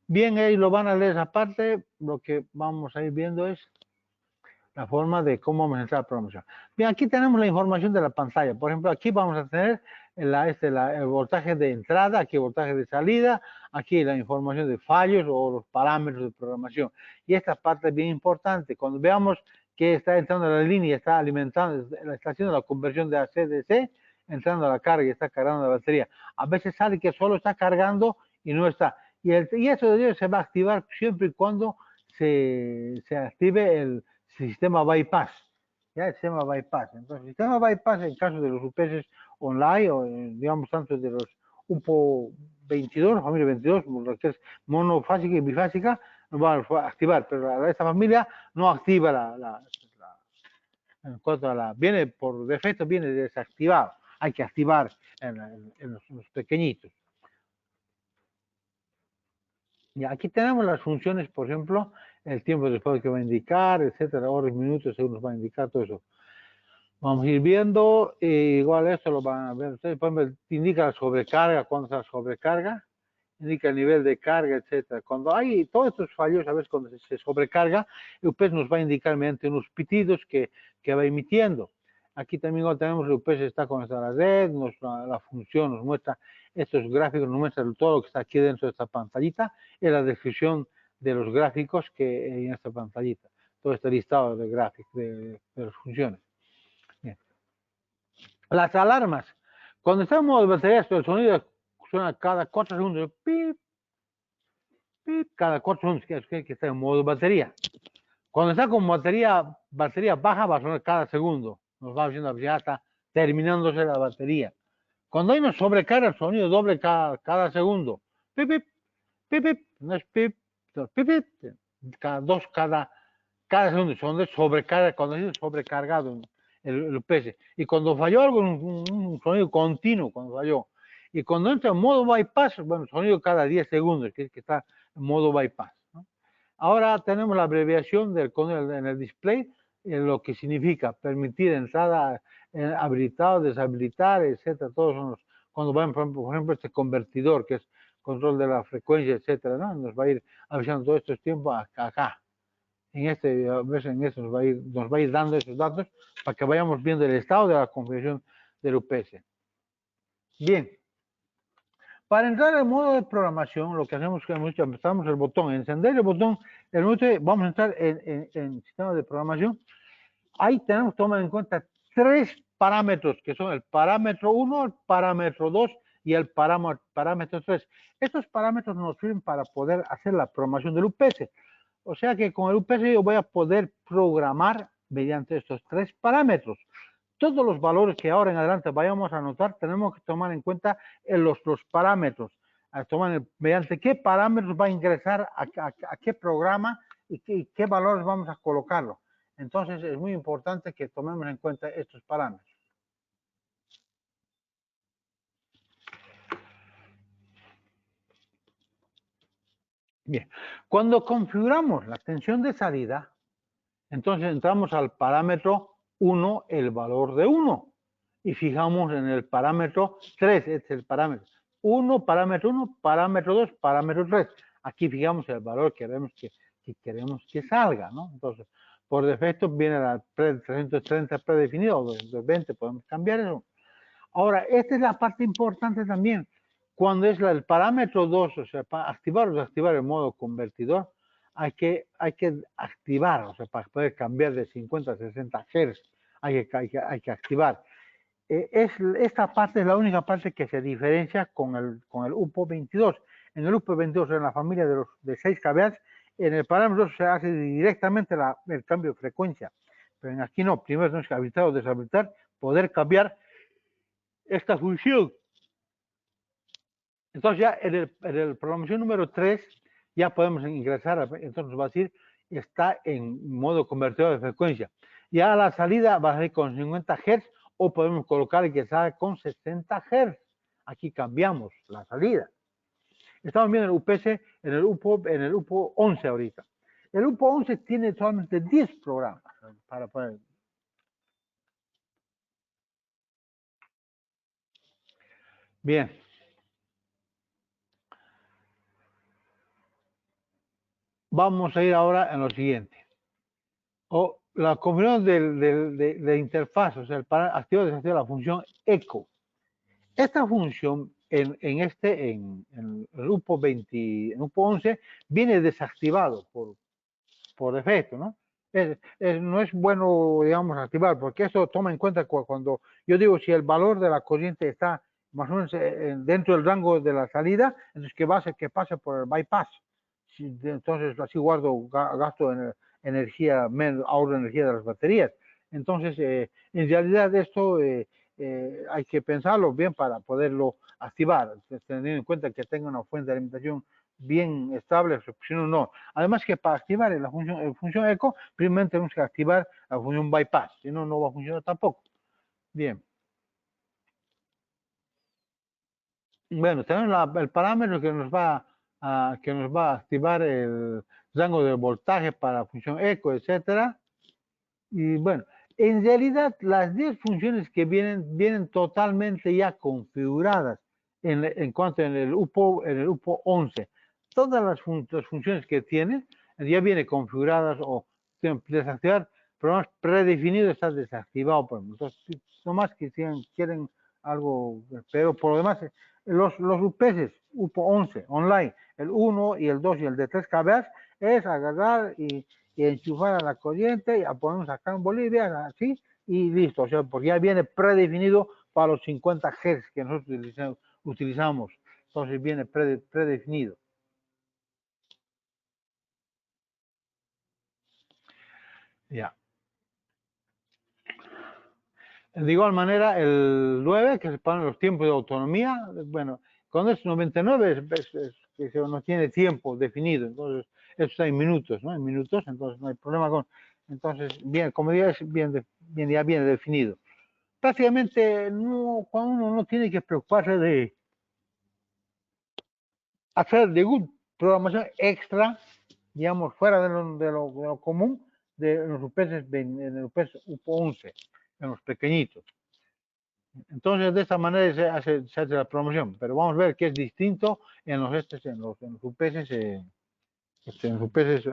Bien, ahí lo van a leer esa parte, lo que vamos a ir viendo es la forma de cómo vamos a entrar a programación. Bien, aquí tenemos la información de la pantalla. Por ejemplo, aquí vamos a tener el voltaje de entrada, aquí el voltaje de salida, aquí la información de fallos o los parámetros de programación. Y esta parte es bien importante. Cuando veamos que está entrando la línea, está alimentando, está haciendo la conversión de AC a DC, entrando a la carga y está cargando la batería. A veces sale que solo está cargando y no está. Y eso se va a activar siempre y cuando se active el sistema bypass. ¿Ya? El sistema bypass. Entonces, el sistema bypass, en caso de los UPS online o, digamos, tanto de los UPO 22, la familia 22, lo que es monofásica y bifásica, no va a activar, pero esta familia no activa en cuanto a viene por defecto, viene desactivado. Hay que activar en los pequeñitos. Y aquí tenemos las funciones, por ejemplo, el tiempo después que va a indicar, etcétera, horas, minutos, según nos va a indicar todo eso. Vamos a ir viendo, igual esto lo van a ver ustedes, por ejemplo, indica la sobrecarga, cuando está la sobrecarga, indica el nivel de carga, etcétera. Cuando hay todos estos fallos, a veces cuando se sobrecarga, el UPS nos va a indicar mediante unos pitidos que va emitiendo. Aquí también tenemos el UPS está conectado a la red, la función nos muestra estos gráficos, nos muestra todo lo que está aquí dentro de esta pantallita y la descripción de los gráficos que hay en esta pantallita. Todo este listado de gráficos de las funciones. Bien. Las alarmas. Cuando está en modo de batería, el sonido suena cada 4 segundos. Pip, pip, cada 4 segundos que está en modo batería. Cuando está con batería baja, va a sonar cada segundo. Nos va diciendo ya está terminándose la batería. Cuando hay una sobrecarga, el sonido doble cada segundo. Pip, pip, pip, pip. No es pip, no, pip, pip. Cada segundo. Son de sobrecarga, cuando ha sido sobrecargado el UPS. Y cuando falló algo, un sonido continuo, cuando falló. Y cuando entra en modo bypass, bueno, sonido cada 10 segundos, que está en modo bypass, ¿no? Ahora tenemos la abreviación en el display, lo que significa permitir entrada, habilitar, deshabilitar, etcétera. Todos son cuando van, por ejemplo, este convertidor, que es control de la frecuencia, etcétera, ¿no? Nos va a ir avisando todos estos tiempos acá. En este nos va a ir dando esos datos para que vayamos viendo el estado de la configuración del UPS. Bien. Para entrar en modo de programación, lo que hacemos es que empezamos el botón, encender el botón, vamos a entrar en sistema de programación. Ahí tenemos que tomar en cuenta 3 parámetros, que son el parámetro 1, el parámetro 2 y el parámetro 3. Estos parámetros nos sirven para poder hacer la programación del UPS. O sea que con el UPS yo voy a poder programar mediante estos 3 parámetros. Todos los valores que ahora en adelante vayamos a anotar, tenemos que tomar en cuenta los parámetros. Mediante qué parámetros va a ingresar a qué programa y qué valores vamos a colocarlo. Entonces es muy importante que tomemos en cuenta estos parámetros. Bien, cuando configuramos la tensión de salida, entonces entramos al parámetro 1, el valor de 1. Y fijamos en el parámetro 3, este es el parámetro 1, parámetro 1, parámetro 2, parámetro 3. Aquí fijamos el valor que queremos que salga, ¿no? Entonces, por defecto viene la 330 predefinido, o 220, podemos cambiar eso. Ahora, esta es la parte importante también. Cuando es el parámetro 2, o sea, para activar o desactivar el modo convertidor, hay que activar, o sea, para poder cambiar de 50 a 60 Hz, hay que activar. Esta parte es la única parte que se diferencia con el UPO 22. En el UPO 22, en la familia de 6 kHz, en el parámetro 2 se hace directamente el cambio de frecuencia. Pero en aquí no, primero tenemos que habilitar o deshabilitar, poder cambiar esta función. Entonces ya en el programación número 3 ya podemos ingresar, entonces nos va a decir está en modo convertidor de frecuencia. Ya la salida va a salir con 50 Hz o podemos colocar que salga con 60 Hz. Aquí cambiamos la salida. Estamos viendo el UPS en el UPO 11 ahorita. El UPO 11 tiene solamente 10 programas para poner. Bien. Vamos a ir ahora en lo siguiente. La configuración de interfaz, o sea, el activo o desactivo la función echo. Esta función en el UPO 11 viene desactivado por defecto, ¿no? no es bueno, digamos, activar, porque eso toma en cuenta cuando yo digo si el valor de la corriente está más o menos dentro del rango de la salida, entonces que va a hacer que pase por el bypass. Entonces así guardo, gasto energía, ahorro energía de las baterías. Entonces, en realidad esto hay que pensarlo bien para poderlo activar, teniendo en cuenta que tenga una fuente de alimentación bien estable, si no, no. Además que para activar la función eco, primero tenemos que activar la función bypass, si no, no va a funcionar tampoco. Bien. Bueno, tenemos el parámetro que nos va a activar el rango de voltaje para la función eco, etcétera. Y bueno, en realidad las 10 funciones que vienen totalmente ya configuradas en cuanto en el UPO 11. Todas las funciones que tiene ya vienen configuradas o desactivar, programas predefinidos está desactivado. Por ejemplo. Entonces, nomás que quieren algo, pero por lo demás, los UPS, UPO 11, online, el 1 y el 2 y el de 3 kb es agarrar y enchufar a la corriente y a ponernos acá en Bolivia, así, y listo. O sea, porque ya viene predefinido para los 50 Hz que nosotros utilizamos. Entonces viene predefinido. Ya. De igual manera, el 9, que se ponen los tiempos de autonomía, bueno, con es 99 que no tiene tiempo definido, entonces eso está en minutos, ¿no? En minutos, entonces no hay problema con. Entonces, bien, como digo, ya viene definido. Prácticamente no, cuando uno no tiene que preocuparse de hacer ninguna programación extra, digamos, fuera de lo común de los UPS, en el UPS UPO 11, en los pequeñitos. Entonces, de esta manera se hace la promoción, pero vamos a ver que es distinto en los UPS, en los UPS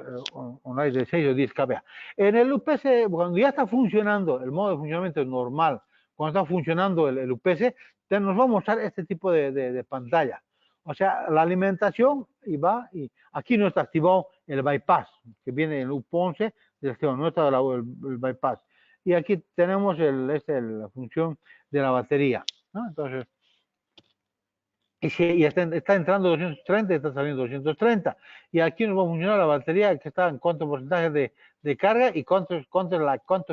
online de 6 o 10 kVA. En el UPS, cuando ya está funcionando el modo de funcionamiento normal, cuando está funcionando el UPS, nos va a mostrar este tipo de pantalla. O sea, la alimentación y aquí no está activado el bypass, que viene en el UPO 11, no está el bypass. Y aquí tenemos la función de la batería, ¿no? Entonces, y está entrando 230 y está saliendo 230. Y aquí nos va a funcionar la batería que está en cuánto porcentaje de carga y cuánto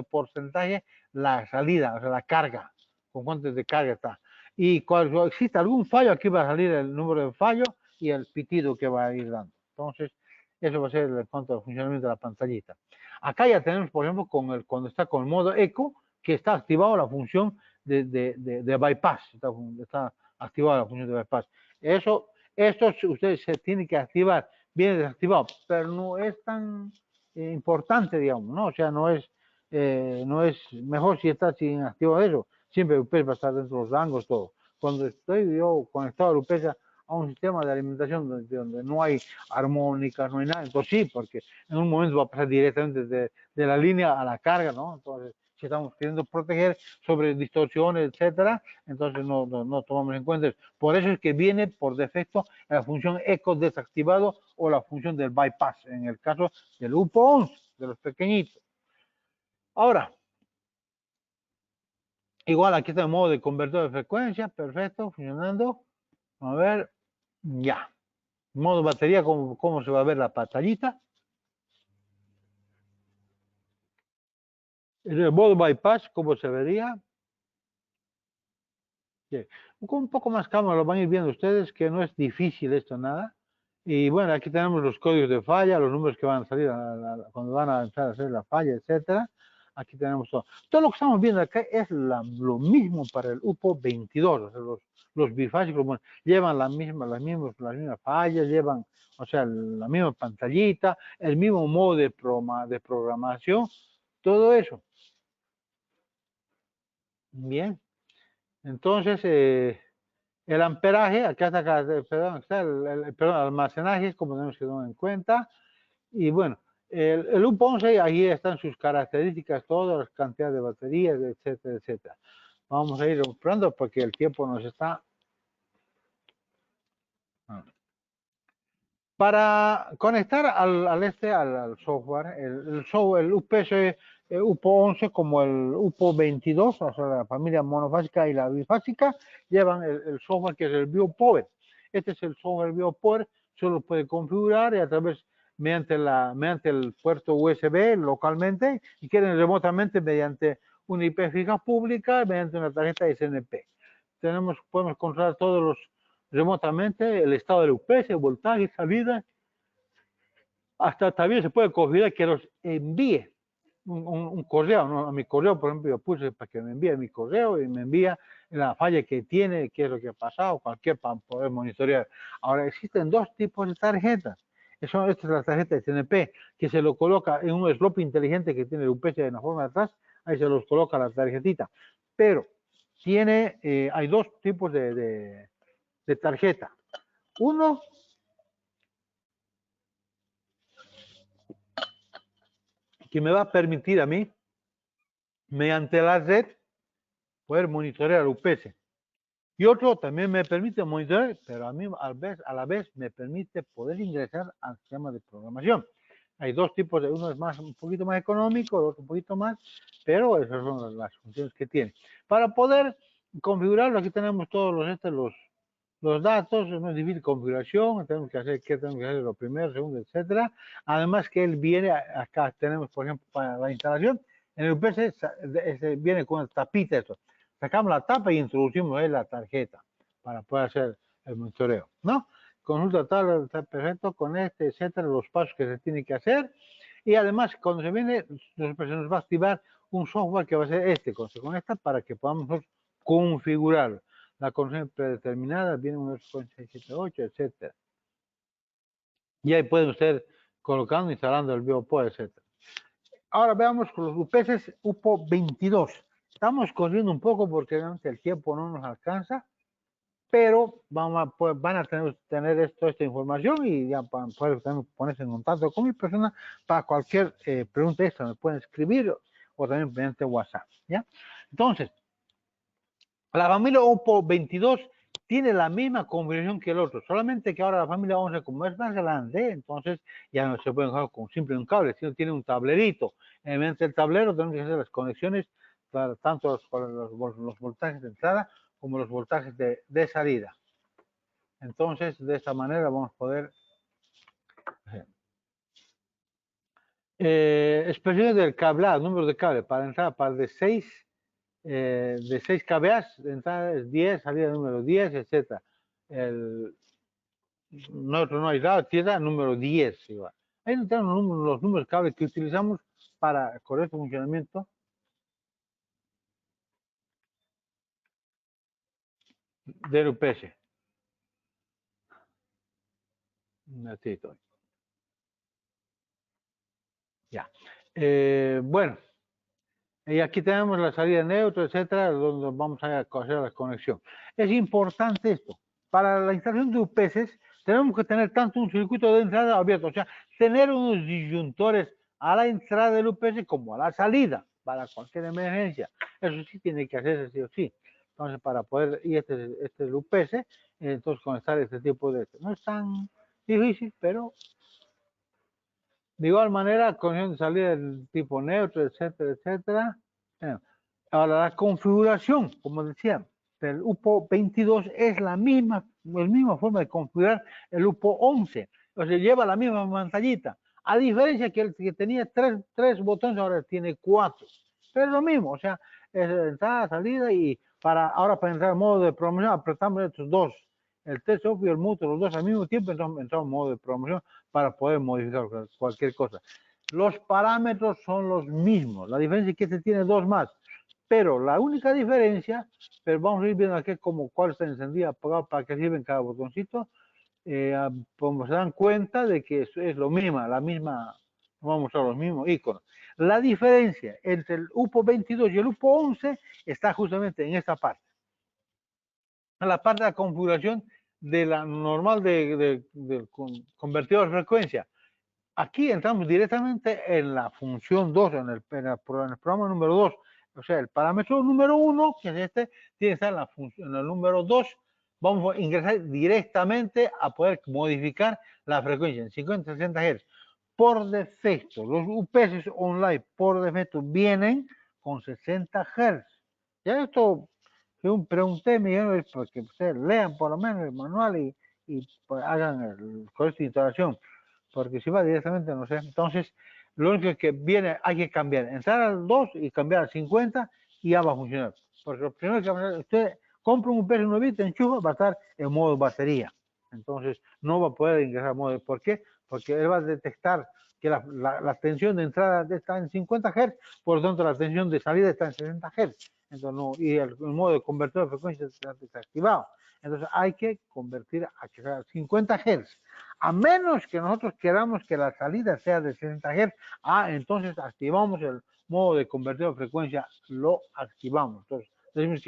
porcentaje la salida, o sea, la carga, con cuánto de carga está. Y cuando existe algún fallo, aquí va a salir el número de fallo y el pitido que va a ir dando. Entonces, eso va a ser el cuanto al funcionamiento de la pantallita. Acá ya tenemos, por ejemplo, cuando está con el modo eco, que está activado la función de bypass. Está activada la función de bypass. Esto ustedes se tienen que activar, viene desactivado, pero no es tan importante, digamos, ¿no? O sea, no es mejor si está sin activo eso. Siempre el UPS va a estar dentro de los rangos, todo. Cuando estoy yo conectado al UPS a un sistema de alimentación donde no hay armónicas, no hay nada, entonces sí, porque en un momento va a pasar directamente de la línea a la carga, ¿no? Entonces, si estamos queriendo proteger sobre distorsiones, etcétera, entonces no tomamos en cuenta eso. Por eso es que viene por defecto la función eco desactivado o la función del bypass, en el caso del UPO 11, de los pequeñitos. Ahora, igual aquí está el modo de convertor de frecuencia, perfecto, funcionando. A ver, ya. Modo batería, cómo se va a ver la pantallita. En el modo bypass, cómo se vería. Sí. Con un poco más calma lo van a ir viendo ustedes, que no es difícil esto nada. Y bueno, aquí tenemos los códigos de falla, los números que van a salir cuando van a empezar a hacer la falla, etcétera. Aquí tenemos todo. Todo lo que estamos viendo acá es lo mismo para el UPO 22. O sea, los bifásicos bueno, llevan las mismas fallas, llevan, o sea, la misma pantallita, el mismo modo de programación, todo eso. Bien. Entonces, el amperaje, acá está, perdón, el almacenaje, como tenemos que tener en cuenta. Y bueno, el UPO 11, ahí están sus características, todas las cantidades de baterías, etcétera, etcétera. Vamos a ir pronto porque el tiempo nos está. Para conectar al software, el UPS UPO11 como el UPO22, o sea, la familia monofásica y la bifásica, llevan el software que es el BioPower. Este es el software BioPower, solo puede configurar y a través, mediante el puerto USB localmente y quieren remotamente mediante una IP fija pública, mediante una tarjeta SNP. Podemos controlar todos los remotamente el estado del UPS, el voltaje, salida. Hasta también se puede configurar que los envíe un correo, ¿no? A mi correo, por ejemplo, yo puse para que me envíe mi correo y me envía la falla que tiene, qué es lo que ha pasado, cualquier para poder monitorear. Ahora, existen dos tipos de tarjetas. Esta es la tarjeta de CNP, que se lo coloca en un slot inteligente que tiene el UPS en la forma de atrás, ahí se los coloca la tarjetita. Pero hay dos tipos de tarjeta. Uno que me va a permitir a mí, mediante la red, poder monitorear el UPS. Y otro también me permite monitorear, pero a mí a la vez me permite poder ingresar al sistema de programación. Hay dos tipos, uno es un poquito más económico, el otro un poquito más, pero esas son las funciones que tiene. Para poder configurarlo, aquí tenemos todos los datos, no es difícil configuración, tenemos que hacer lo primero, segundo, etcétera. Además que él viene, acá tenemos, por ejemplo, para la instalación, en el UPS viene con una tapita esto. Sacamos la tapa y introducimos ahí la tarjeta para poder hacer el monitoreo, ¿no? Consulta tal, está perfecto, conecte, etcétera, los pasos que se tienen que hacer. Y además, cuando se viene, se nos va a activar un software que va a ser cuando se conecta para que podamos configurarlo. La contraseña predeterminada viene un 678, etcétera. Y ahí pueden ustedes colocando, instalando el BioPower, etcétera. Ahora veamos con los UPS UPO 22. Estamos corriendo un poco porque realmente el tiempo no nos alcanza, pero van a tener esta información y ya van a poder también ponerse en contacto con mi persona para cualquier pregunta extra. Me pueden escribir o también mediante WhatsApp. ¿Ya? Entonces, la familia UPO 22 tiene la misma configuración que el otro, solamente que ahora la familia 11, como es más grande, entonces ya no se puede jugar con simple un cable, sino tiene un tablerito. Mediante el tablero tenemos que hacer las conexiones para tanto los voltajes de entrada como los voltajes de salida. Entonces, de esta manera vamos a poder expresiones del cableado, número de cable para entrar para de 6 kBA, de entrada es 10, salida número 10, etc. No hay nada, tierra número 10 igual. Ahí están los números de cable que utilizamos para el correcto funcionamiento del UPS. Ya. Bueno, y aquí tenemos la salida neutra, etcétera, donde vamos a hacer la conexión. Es importante esto. Para la instalación de UPS tenemos que tener tanto un circuito de entrada abierto, o sea, tener unos disyuntores a la entrada del UPS como a la salida para cualquier emergencia. Eso sí tiene que hacerse sí o sí. Entonces, para poder, y este es el UPS, entonces conectar este tipo de... No es tan difícil, pero de igual manera, conexión de salida del tipo neutro, etcétera, etcétera. Ahora, la configuración, como decía, del UPO 22 es la misma forma de configurar el UPO 11. O sea, lleva la misma pantallita. A diferencia que el que tenía tres botones, ahora tiene 4. Pero es lo mismo, o sea, es entrada, salida y ahora para entrar en modo de programación apretamos estos dos. El test off y el mute, los dos al mismo tiempo, entramos en modo de programación para poder modificar cualquier cosa. Los parámetros son los mismos. La diferencia es que este tiene dos más. Pero la única diferencia, pero vamos a ir viendo aquí cuál está encendida, apagado, para que sirven cada botoncito. Como se dan cuenta de que es lo mismo, vamos a mostrar los mismos iconos. La diferencia entre el UPO 22 y el UPO 11 está justamente en esta parte. En la parte de la configuración de la normal de convertidor de frecuencia. Aquí entramos directamente en la función 2, en el programa número 2. O sea, el parámetro número 1, que es este, tiene que estar en el número 2, vamos a ingresar directamente a poder modificar la frecuencia en 50-60 Hz. Por defecto, los UPS online por defecto vienen con 60 Hz. Ya esto, según pregunté, me dijeron para que ustedes lean por lo menos el manual y pues, hagan el correcto de instalación, porque si va directamente no sé. Entonces, lo único que viene, hay que cambiar, entrar al 2 y cambiar al 50 y ya va a funcionar. Porque lo primero que va a hacer, usted compra un UPS nuevito, enchufa, va a estar en modo batería. Entonces, no va a poder ingresar a modo. ¿Por qué? Porque él va a detectar que la tensión de entrada está en 50 Hz, por lo tanto la tensión de salida está en 60 Hz. Entonces, no, y el modo de convertir de frecuencia está desactivado. Entonces hay que convertir a 50 Hz. A menos que nosotros queramos que la salida sea de 60 Hz, entonces activamos el modo de convertir de frecuencia, lo activamos. Entonces, decimos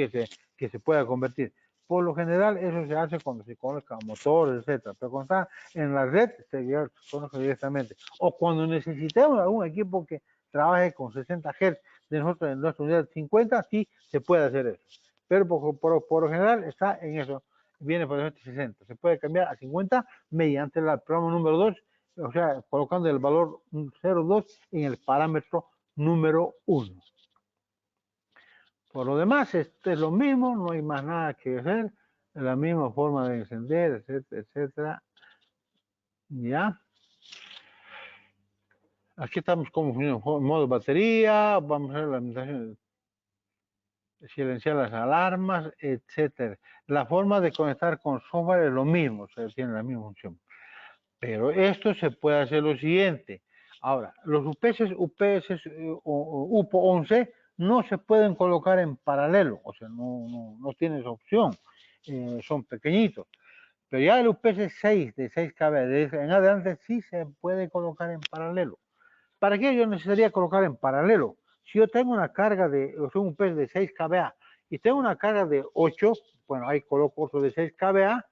que se pueda convertir. Por lo general, eso se hace cuando se coloca motores, etcétera. Pero cuando está en la red, se conoce directamente. O cuando necesitemos algún equipo que trabaje con 60 Hz de nosotros en nuestra unidad 50, sí se puede hacer eso. Pero por lo general está en eso. Viene por ejemplo 60. Se puede cambiar a 50 mediante el programa número 2, o sea, colocando el valor 0,2 en el parámetro número 1. Por lo demás, esto es lo mismo, no hay más nada que hacer, la misma forma de encender, etcétera, etcétera. Ya. Aquí estamos como en modo batería, vamos a ver la limitación, silenciar las alarmas, etcétera. La forma de conectar con software es lo mismo, o sea, tiene la misma función. Pero esto se puede hacer lo siguiente. Ahora, los UPS o UPO 11 no se pueden colocar en paralelo, o sea, no tienes opción, son pequeñitos. Pero ya el UPS 6 de 6 kV en adelante sí se puede colocar en paralelo. ¿Para qué yo necesitaría colocar en paralelo? Si yo tengo una carga o sea, un UPS de 6 kVA y tengo una carga de 8, bueno, ahí coloco otro de 6 kVA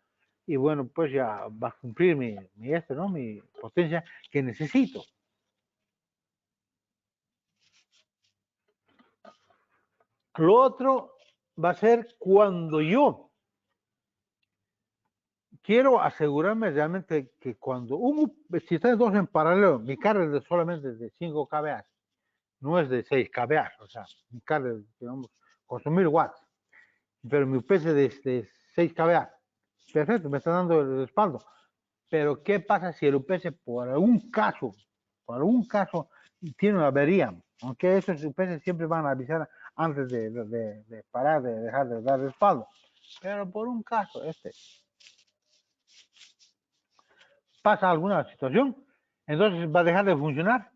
y bueno, pues ya va a cumplir mi potencia que necesito. Lo otro va a ser cuando yo quiero asegurarme realmente que cuando si están dos en paralelo, mi carga es solamente de 5 kVA, no es de 6 kVA, o sea, mi carga es, digamos, consumir watts, pero mi UPS de 6 kVA, perfecto, me está dando el respaldo. Pero ¿qué pasa si el UPS por algún caso, tiene una avería? Aunque esos UPS siempre van a avisar antes de parar, de dejar de dar respaldo. Pero por un caso, pasa alguna situación, entonces va a dejar de funcionar.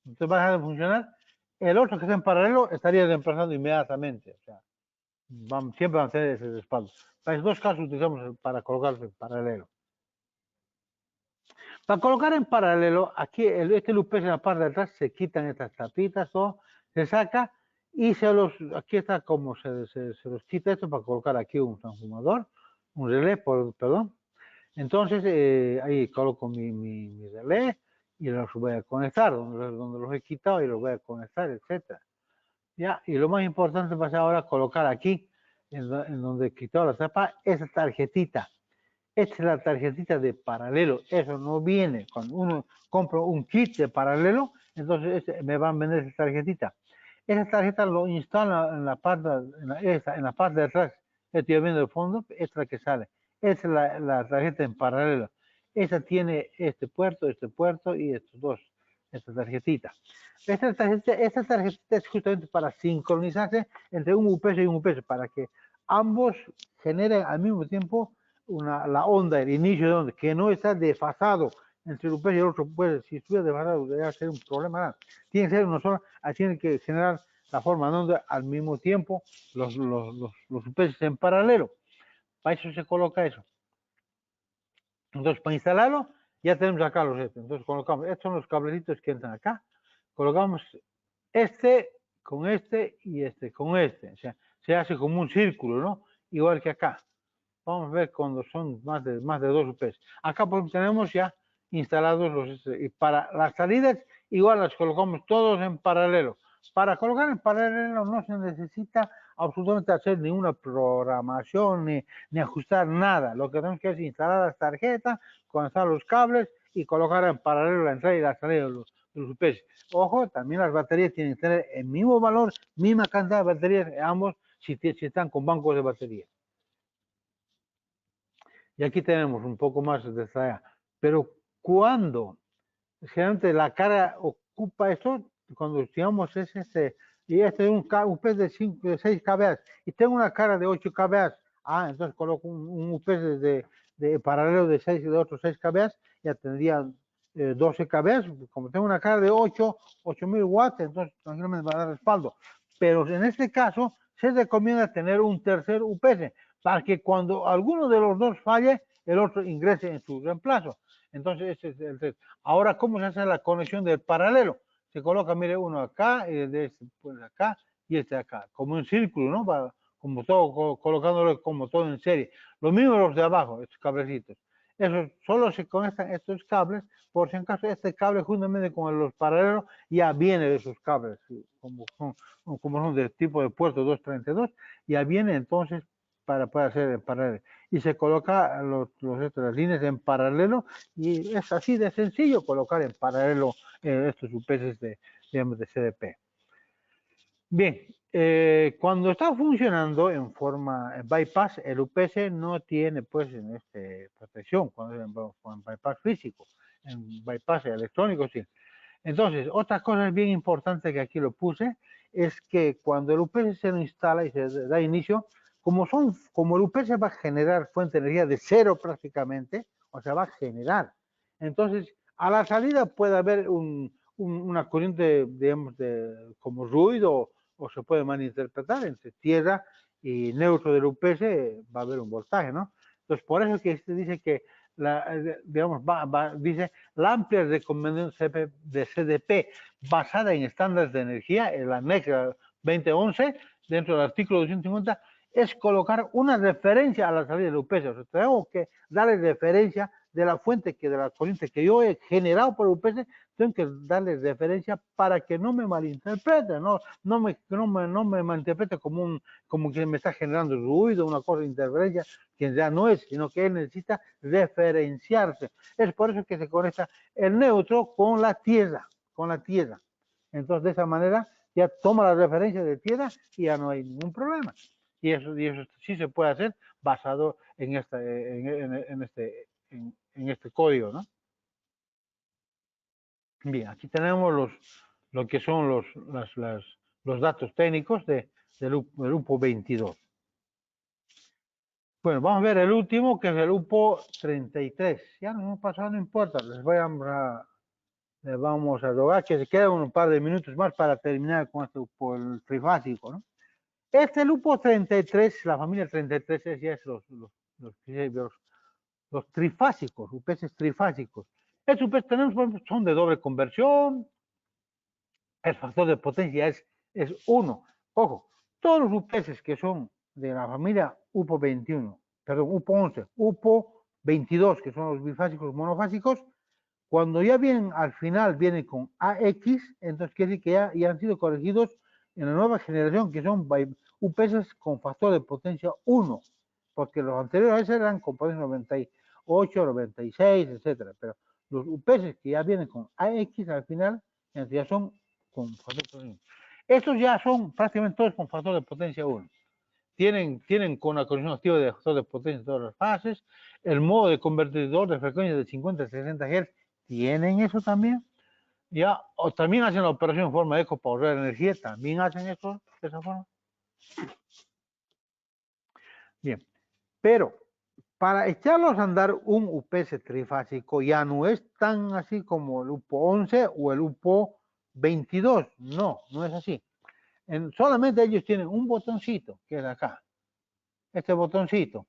Entonces va a dejar de funcionar. El otro que está en paralelo estaría reemplazando inmediatamente. O sea, siempre van a tener ese respaldo. Para esos dos casos utilizamos para colocarse en paralelo. Para colocar en paralelo, aquí este UPS en la parte de atrás se quitan estas tapitas, todo, se saca y aquí está como se los quita esto para colocar aquí un transformador, un relé, perdón. Entonces ahí coloco mi relé y los voy a conectar, donde los he quitado y los voy a conectar, etcétera. Ya, y lo más importante va a ser ahora colocar aquí, en donde he quitado la tapa, esa tarjetita. Esta es la tarjetita de paralelo. Eso no viene. Cuando uno compra un kit de paralelo, entonces me van a vender esa tarjetita. Esa tarjeta lo instala en la parte, en la parte de atrás. Estoy viendo el fondo, esta es la que sale. Esa es la tarjeta en paralelo. Esa tiene este puerto y estos dos, esta tarjetita. Esta tarjetita es justamente para sincronizarse entre un UPS y un UPS, para que ambos generen al mismo tiempo la onda, el inicio de onda, que no está desfasado entre el UPS y el otro, pues si estuviera desfasado debería ser un problema. Tiene que ser uno solo, tiene que generar la forma de onda al mismo tiempo, los UPS en paralelo. Para eso se coloca eso. Entonces, para instalarlo, ya tenemos acá los estos. Entonces, colocamos, estos son los cablecitos que entran acá. Colocamos este con este y este con este. O sea, se hace como un círculo, ¿no? Igual que acá. Vamos a ver cuando son más de 2 UPS. Acá pues, tenemos ya instalados los. Y para las salidas, igual las colocamos todos en paralelo. Para colocar en paralelo no se necesita absolutamente hacer ninguna programación ni ajustar nada. Lo que tenemos que hacer es instalar las tarjetas, conectar los cables y colocar en paralelo la entrada y la salida de los UPS. Ojo, también las baterías tienen que tener el mismo valor, misma cantidad de baterías, ambos si están con bancos de baterías. Y aquí tenemos un poco más de esta. Pero cuando generalmente la cara ocupa esto, cuando digamos es y este es un UPS de 6 kVA y tengo una cara de 8 kVA, entonces coloco un UPS de paralelo de otros 6 kVA, ya tendría 12 kVA, como tengo una cara de 8000 watts, entonces tranquilamente va a dar respaldo. Pero en este caso se recomienda tener un tercer UPS para que cuando alguno de los dos falle, el otro ingrese en su reemplazo. Entonces, ese es el test. Ahora, ¿cómo se hace la conexión del paralelo? Se coloca, mire, uno acá, y de este, pues acá, y este acá, como un círculo, ¿no? Como todo, colocándolo como todo en serie. Lo mismo los de abajo, estos cablecitos. Eso solo se conectan estos cables, por si en caso este cable juntamente con los paralelos ya viene de esos cables, como son de tipo de puerto 232, ya viene entonces para hacer el paralelo. Y se coloca las líneas en paralelo y es así de sencillo colocar en paralelo estos UPS de CDP. Bien, cuando está funcionando en forma bypass, el UPS no tiene pues protección cuando es en bypass físico, en bypass electrónico sí. Entonces, otra cosa bien importante que aquí lo puse es que cuando el UPS se lo instala y se da inicio, como el UPS va a generar fuente de energía de cero prácticamente, o sea, va a generar. Entonces, a la salida puede haber una corriente, digamos, como ruido, o se puede malinterpretar entre tierra y neutro del UPS, va a haber un voltaje, ¿no? Entonces, por eso que se dice que, digamos, dice la amplia recomendación de CDP basada en estándares de energía, en la NEC 2011, dentro del artículo 250, es colocar una referencia a la salida del UPS. O sea, tengo que darle referencia de la fuente, de la corriente que yo he generado por el UPS, tengo que darle referencia para que no me malinterprete, no me malinterprete como que me está generando ruido, una cosa de interferencia, que ya no es, sino que él necesita referenciarse. Es por eso que se conecta el neutro con la tierra, Entonces, de esa manera, ya toma la referencia de tierra y ya no hay ningún problema. Y eso sí se puede hacer basado en este código, ¿no? Bien, aquí tenemos lo que son los datos técnicos del UPO 22. Bueno, vamos a ver el último, que es el UPO 33. Ya nos hemos pasado, no importa, les vamos a rogar que se queden un par de minutos más para terminar con este UPO, el trifásico, ¿no? Este UPO 33, la familia 33 es ya los trifásicos, UPS trifásicos. Estos UPS tenemos, son de doble conversión, el factor de potencia es 1. Ojo, todos los UPS que son de la familia UPO 21, perdón, UPO 11, UPO 22, que son los bifásicos monofásicos, cuando ya vienen al final, vienen con AX, entonces quiere decir que ya han sido corregidos en la nueva generación, que son UPS con factor de potencia 1, porque los anteriores eran con potencia 98, 96, etcétera, pero los UPS que ya vienen con AX al final, ya son con factor de potencia 1. Estos ya son prácticamente todos con factor de potencia 1. Tienen con la conexión activa de factor de potencia en todas las fases, el modo de convertidor de frecuencia de 50 a 60 Hz, tienen eso también. Ya, o también hacen la operación en forma de eco para ahorrar energía, también hacen eso de esa forma. Bien, pero para echarlos a andar un UPS trifásico ya no es tan así como el UPO 11 o el UPO 22, no es así. Solamente ellos tienen un botoncito, que es acá, este botoncito,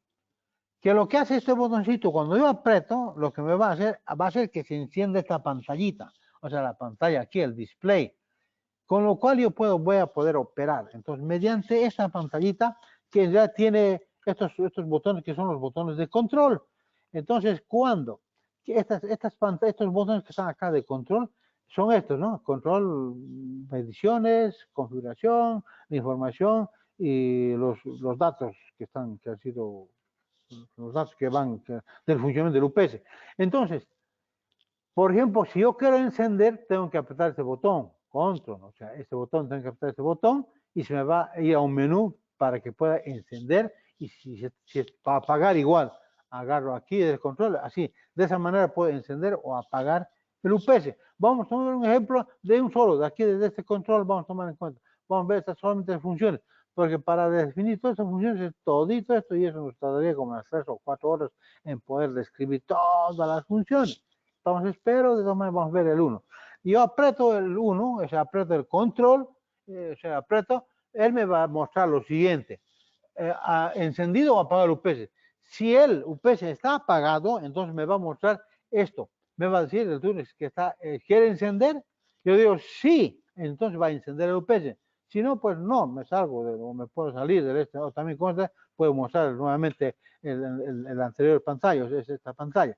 que lo que hace este botoncito, cuando yo aprieto, lo que me va a hacer que se encienda esta pantallita, o sea, la pantalla aquí, el display, con lo cual yo voy a poder operar. Entonces, mediante esta pantallita, que ya tiene estos botones que son los botones de control. Entonces, cuando estos botones que están acá de control, son estos, ¿no? Control, mediciones, configuración, información, y los datos que están, que han sido, los datos que van del funcionamiento del UPS. Entonces, por ejemplo, si yo quiero encender, tengo que apretar este botón, control, o sea, este botón, tengo que apretar este botón y se me va a ir a un menú para que pueda encender, y si es para apagar igual, agarro aquí el control, así, de esa manera puedo encender o apagar el UPS. Vamos a tomar un ejemplo de un solo, de aquí desde este control vamos a tomar en cuenta, vamos a ver estas solamente funciones, porque para definir todas estas funciones es todito esto, y eso nos tardaría como unas 3 o 4 horas en poder describir todas las funciones. Entonces, pero de todas maneras vamos a ver el 1. Yo aprieto el 1, o sea, aprieto el control, o sea, aprieto, él me va a mostrar lo siguiente, encendido o apagado el UPS. Si el UPS está apagado, entonces me va a mostrar esto. Me va a decir el turno que está, ¿quiere encender? Yo digo, sí, entonces va a encender el UPS. Si no, pues no, me salgo, o me puedo salir de este, o también consta, puedo mostrar nuevamente el anterior pantalla, o sea, es esta pantalla.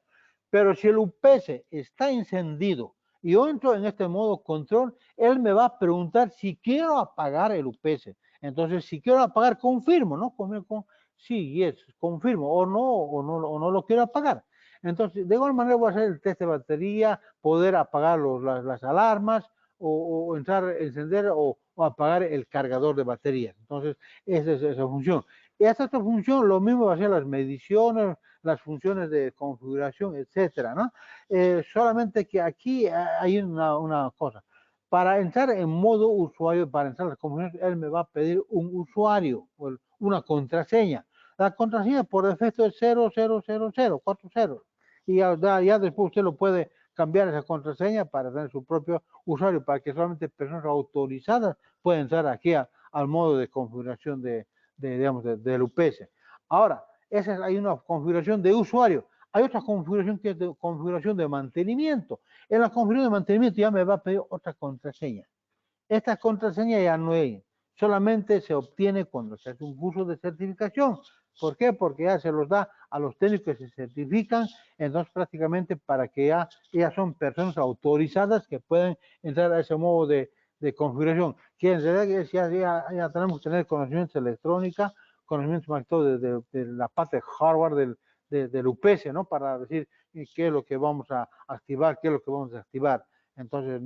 Pero si el UPS está encendido y yo entro en este modo control, él me va a preguntar si quiero apagar el UPS. Entonces, si quiero apagar, confirmo, ¿no? Sí, yes, confirmo, o no lo quiero apagar. Entonces, de igual manera voy a hacer el test de batería, poder apagar las alarmas, o entrar, encender o apagar el cargador de baterías. Entonces, esa es esa función. Y esta función, lo mismo va a ser las mediciones, las funciones de configuración, etcétera, ¿no? Solamente que aquí hay una cosa. Para entrar en modo usuario, para entrar a las configuraciones, él me va a pedir un usuario, una contraseña. La contraseña por defecto es 0000, 40. Y ya después usted lo puede cambiar esa contraseña para tener su propio usuario, para que solamente personas autorizadas puedan entrar aquí al modo de configuración digamos, del UPS. Ahora, hay una configuración de usuario. Hay otra configuración que es de configuración de mantenimiento. En la configuración de mantenimiento ya me va a pedir otra contraseña. Esta contraseña ya no es, solamente se obtiene cuando se hace un curso de certificación. ¿Por qué? Porque ya se los da a los técnicos que se certifican, entonces prácticamente para que ya son personas autorizadas que pueden entrar a ese modo de configuración. Que en realidad ya tenemos que tener conocimientos electrónica, conocimientos más que todo de la parte de hardware del UPS, ¿no? Para decir qué es lo que vamos a activar, qué es lo que vamos a desactivar. Entonces,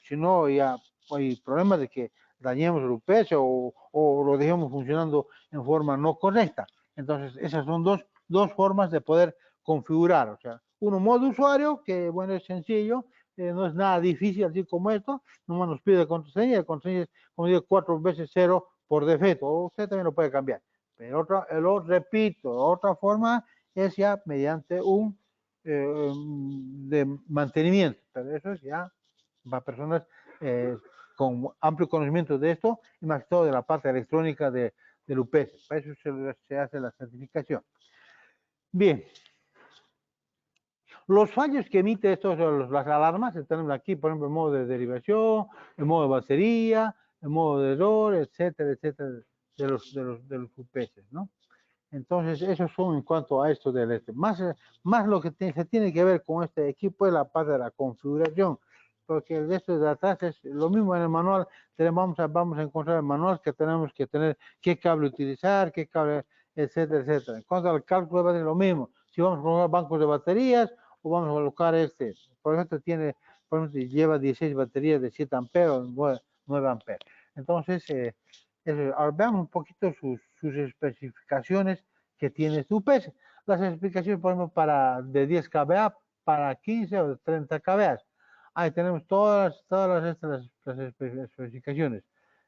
si no, ya hay problemas de que dañemos el UPS o lo dejemos funcionando en forma no correcta. Entonces, esas son dos formas de poder configurar. O sea, uno, modo usuario, que bueno, es sencillo, no es nada difícil así como esto, nomás nos pide contraseña, el contraseña es, como digo, 4 veces 0 por defecto, o usted también lo puede cambiar. Pero lo repito, otra forma es ya mediante un de mantenimiento, pero eso es ya para personas con amplio conocimiento de esto y más que todo de la parte electrónica del UPS. Para eso se hace la certificación. Bien, los fallos que emite las alarmas, tenemos aquí, por ejemplo, el modo de derivación, el modo de batería, el modo de error, etcétera, etcétera, de los UPS, ¿no? Entonces, esos son en cuanto a esto del este. Más lo que se tiene que ver con este equipo es la parte de la configuración, porque el resto de atrás es lo mismo en el manual. Vamos a encontrar el manual que tenemos que tener, qué cable utilizar, qué cable, etcétera, etcétera. En cuanto al cálculo va a ser lo mismo. Si vamos a colocar bancos de baterías o vamos a colocar por ejemplo, lleva 16 baterías de 7 amperes o 9 amperes. Entonces, ahora veamos un poquito sus especificaciones que tiene su UPS. Las especificaciones, por ejemplo, de 10 kVA para 15 o 30 kVA. Ahí tenemos las especificaciones.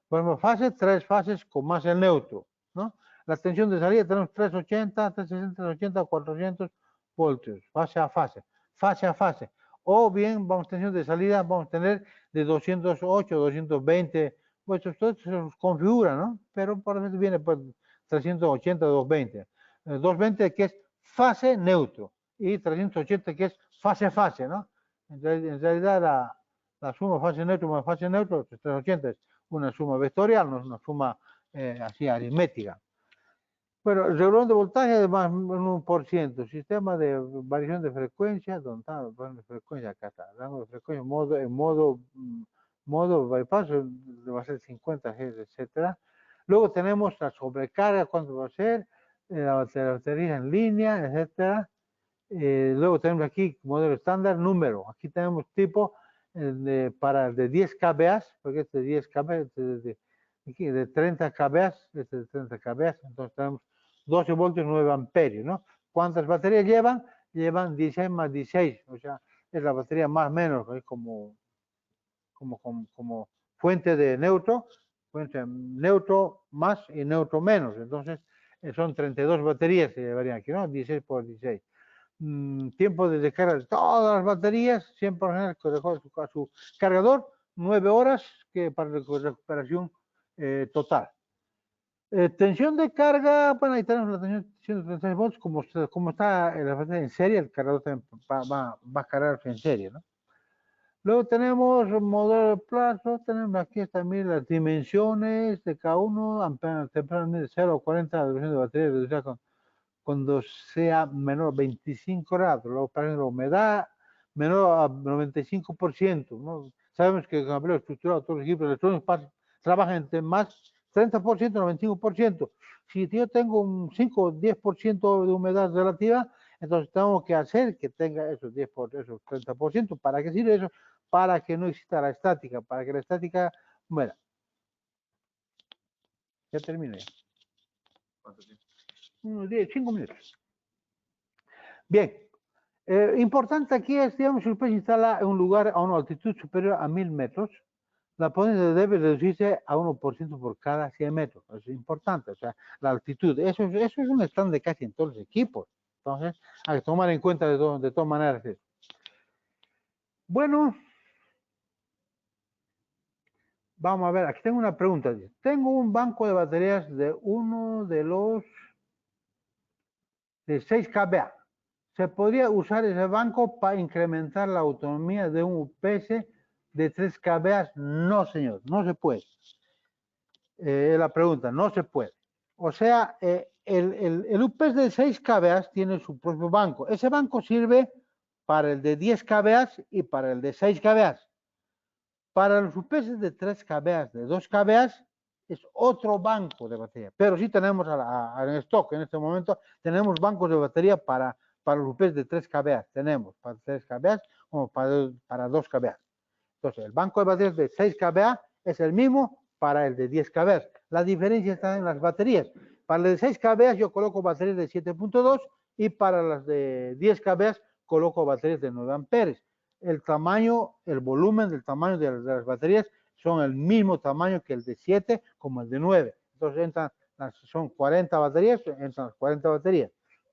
Por ejemplo, tres fases con más el neutro, ¿no? La tensión de salida tenemos 380, 360, 380, 400 voltios, fase a fase. Fase a fase. O bien, tensión de salida, vamos a tener de 208, 220, pues todo se configura, ¿no? Pero por ejemplo viene pues 380, 220. 220 que es fase neutro y 380 que es fase-fase, ¿no? En realidad la suma fase neutro más fase neutro, 380 es una suma vectorial, no es una suma así aritmética. Bueno, el regulador de voltaje de más un 1%, sistema de variación de frecuencia, ¿dónde está? Bueno, frecuencia, acá está, rango de frecuencia, modo bypass, va a ser 50 Hz, etcétera. Luego tenemos la sobrecarga, cuánto va a ser, la batería en línea, etcétera. Luego tenemos aquí modelo estándar, número. Aquí tenemos tipo para el de 10 kVA, porque este de 10 kVA, de 30 kVA, este de 30 kVA, entonces tenemos 12 voltios, 9 amperios, ¿no? ¿Cuántas baterías llevan? Llevan 16 más 16, o sea, es la batería más o menos, es como fuente de neutro más y neutro menos. Entonces, son 32 baterías que llevarían aquí, ¿no? 16 por 16. Tiempo de descarga de todas las baterías, siempre a su cargador, 9 horas que para recuperación total. Tensión de carga, bueno, ahí tenemos la tensión de 36 volts, como está la batería en serie, el cargador va a cargarse en serie, ¿no? Luego tenemos el modelo de plazo, tenemos aquí también las dimensiones de cada uno, temperatura de 0 a 40, la duración de batería reducida cuando sea menor a 25 grados, luego para la humedad menor a 95%, ¿no? Sabemos que con el empleo estructurado todos los equipos electrónicos trabajan entre más 30%, 95%. Si yo tengo un 5 o 10% de humedad relativa, entonces tengo que hacer que tenga esos 10 esos 30%. ¿Para qué sirve eso? Para que no exista la estática, para que la estática muera. Ya terminé. ¿Cuánto tiempo? Unos 10, 5 minutos. Bien. Importante aquí es, digamos, si usted se instala en un lugar a una altitud superior a 1000 metros, la potencia debe reducirse a 1% por cada 100 metros. Eso es importante, o sea, la altitud. Eso es un estándar de casi en todos los equipos. Entonces, hay que tomar en cuenta de todas maneras eso. Bueno, vamos a ver, aquí tengo una pregunta. Tengo un banco de baterías de uno de los de 6 kVA. ¿Se podría usar ese banco para incrementar la autonomía de un UPS de 3 kVA? No, señor, no se puede. La pregunta, no se puede. O sea, el UPS de 6 kVA tiene su propio banco. Ese banco sirve para el de 10 kVA y para el de 6 kVA. Para los UPS de 3 kVA, de 2 kVA, es otro banco de batería. Pero sí tenemos en stock, en este momento, tenemos bancos de batería para los UPS de 3 kVA. Tenemos para 3 kVA como para 2 kVA. Entonces, el banco de baterías de 6 kVA es el mismo para el de 10 kVA. La diferencia está en las baterías. Para el de 6 kVA yo coloco baterías de 7.2 y para las de 10 kVA coloco baterías de 9 amperes. El tamaño, el volumen del tamaño de las baterías son el mismo tamaño que el de 7 como el de 9. Entonces son 40 baterías, entran las 40 baterías.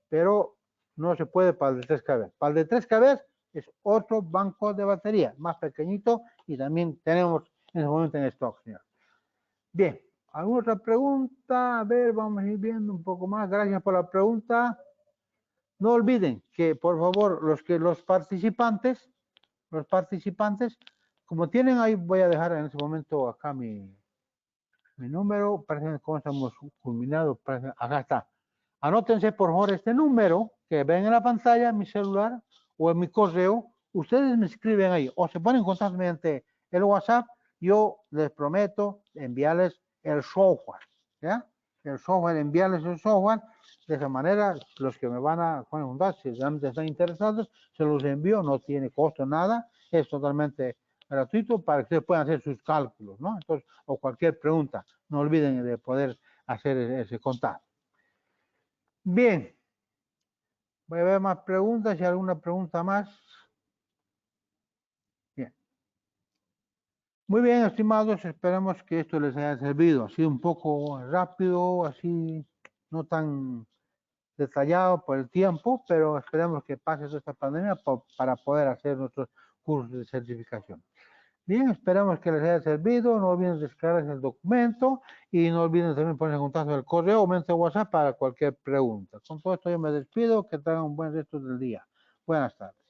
Pero no se puede para el de 3 kVA. Para el de 3 kVA es otro banco de batería, más pequeñito, y también tenemos en ese momento en stock, señor. Bien, ¿alguna otra pregunta? A ver, vamos a ir viendo un poco más. Gracias por la pregunta. No olviden que, por favor, los participantes, como tienen ahí, voy a dejar en ese momento acá mi número, parece que como estamos culminados, acá está. Anótense, por favor, este número que ven en la pantalla, en mi celular o en mi correo. Ustedes me escriben ahí o se ponen en contacto mediante el WhatsApp. Yo les prometo enviarles el software, ¿ya? El software, enviarles el software. De esa manera, los que me van a juntar, si realmente están interesados, se los envío, no tiene costo nada, es totalmente gratuito para que ustedes puedan hacer sus cálculos, ¿no? Entonces, o cualquier pregunta, no olviden de poder hacer ese contacto. Bien, voy a ver más preguntas, si hay alguna pregunta más. Bien. Muy bien, estimados, esperamos que esto les haya servido. Ha sido un poco rápido, así no tan detallado por el tiempo, pero esperemos que pase toda esta pandemia para poder hacer nuestros cursos de certificación. Bien, esperamos que les haya servido. No olviden descargar el documento y no olviden también ponerse en contacto en el correo o mediante WhatsApp para cualquier pregunta. Con todo esto yo me despido. Que tengan un buen resto del día. Buenas tardes.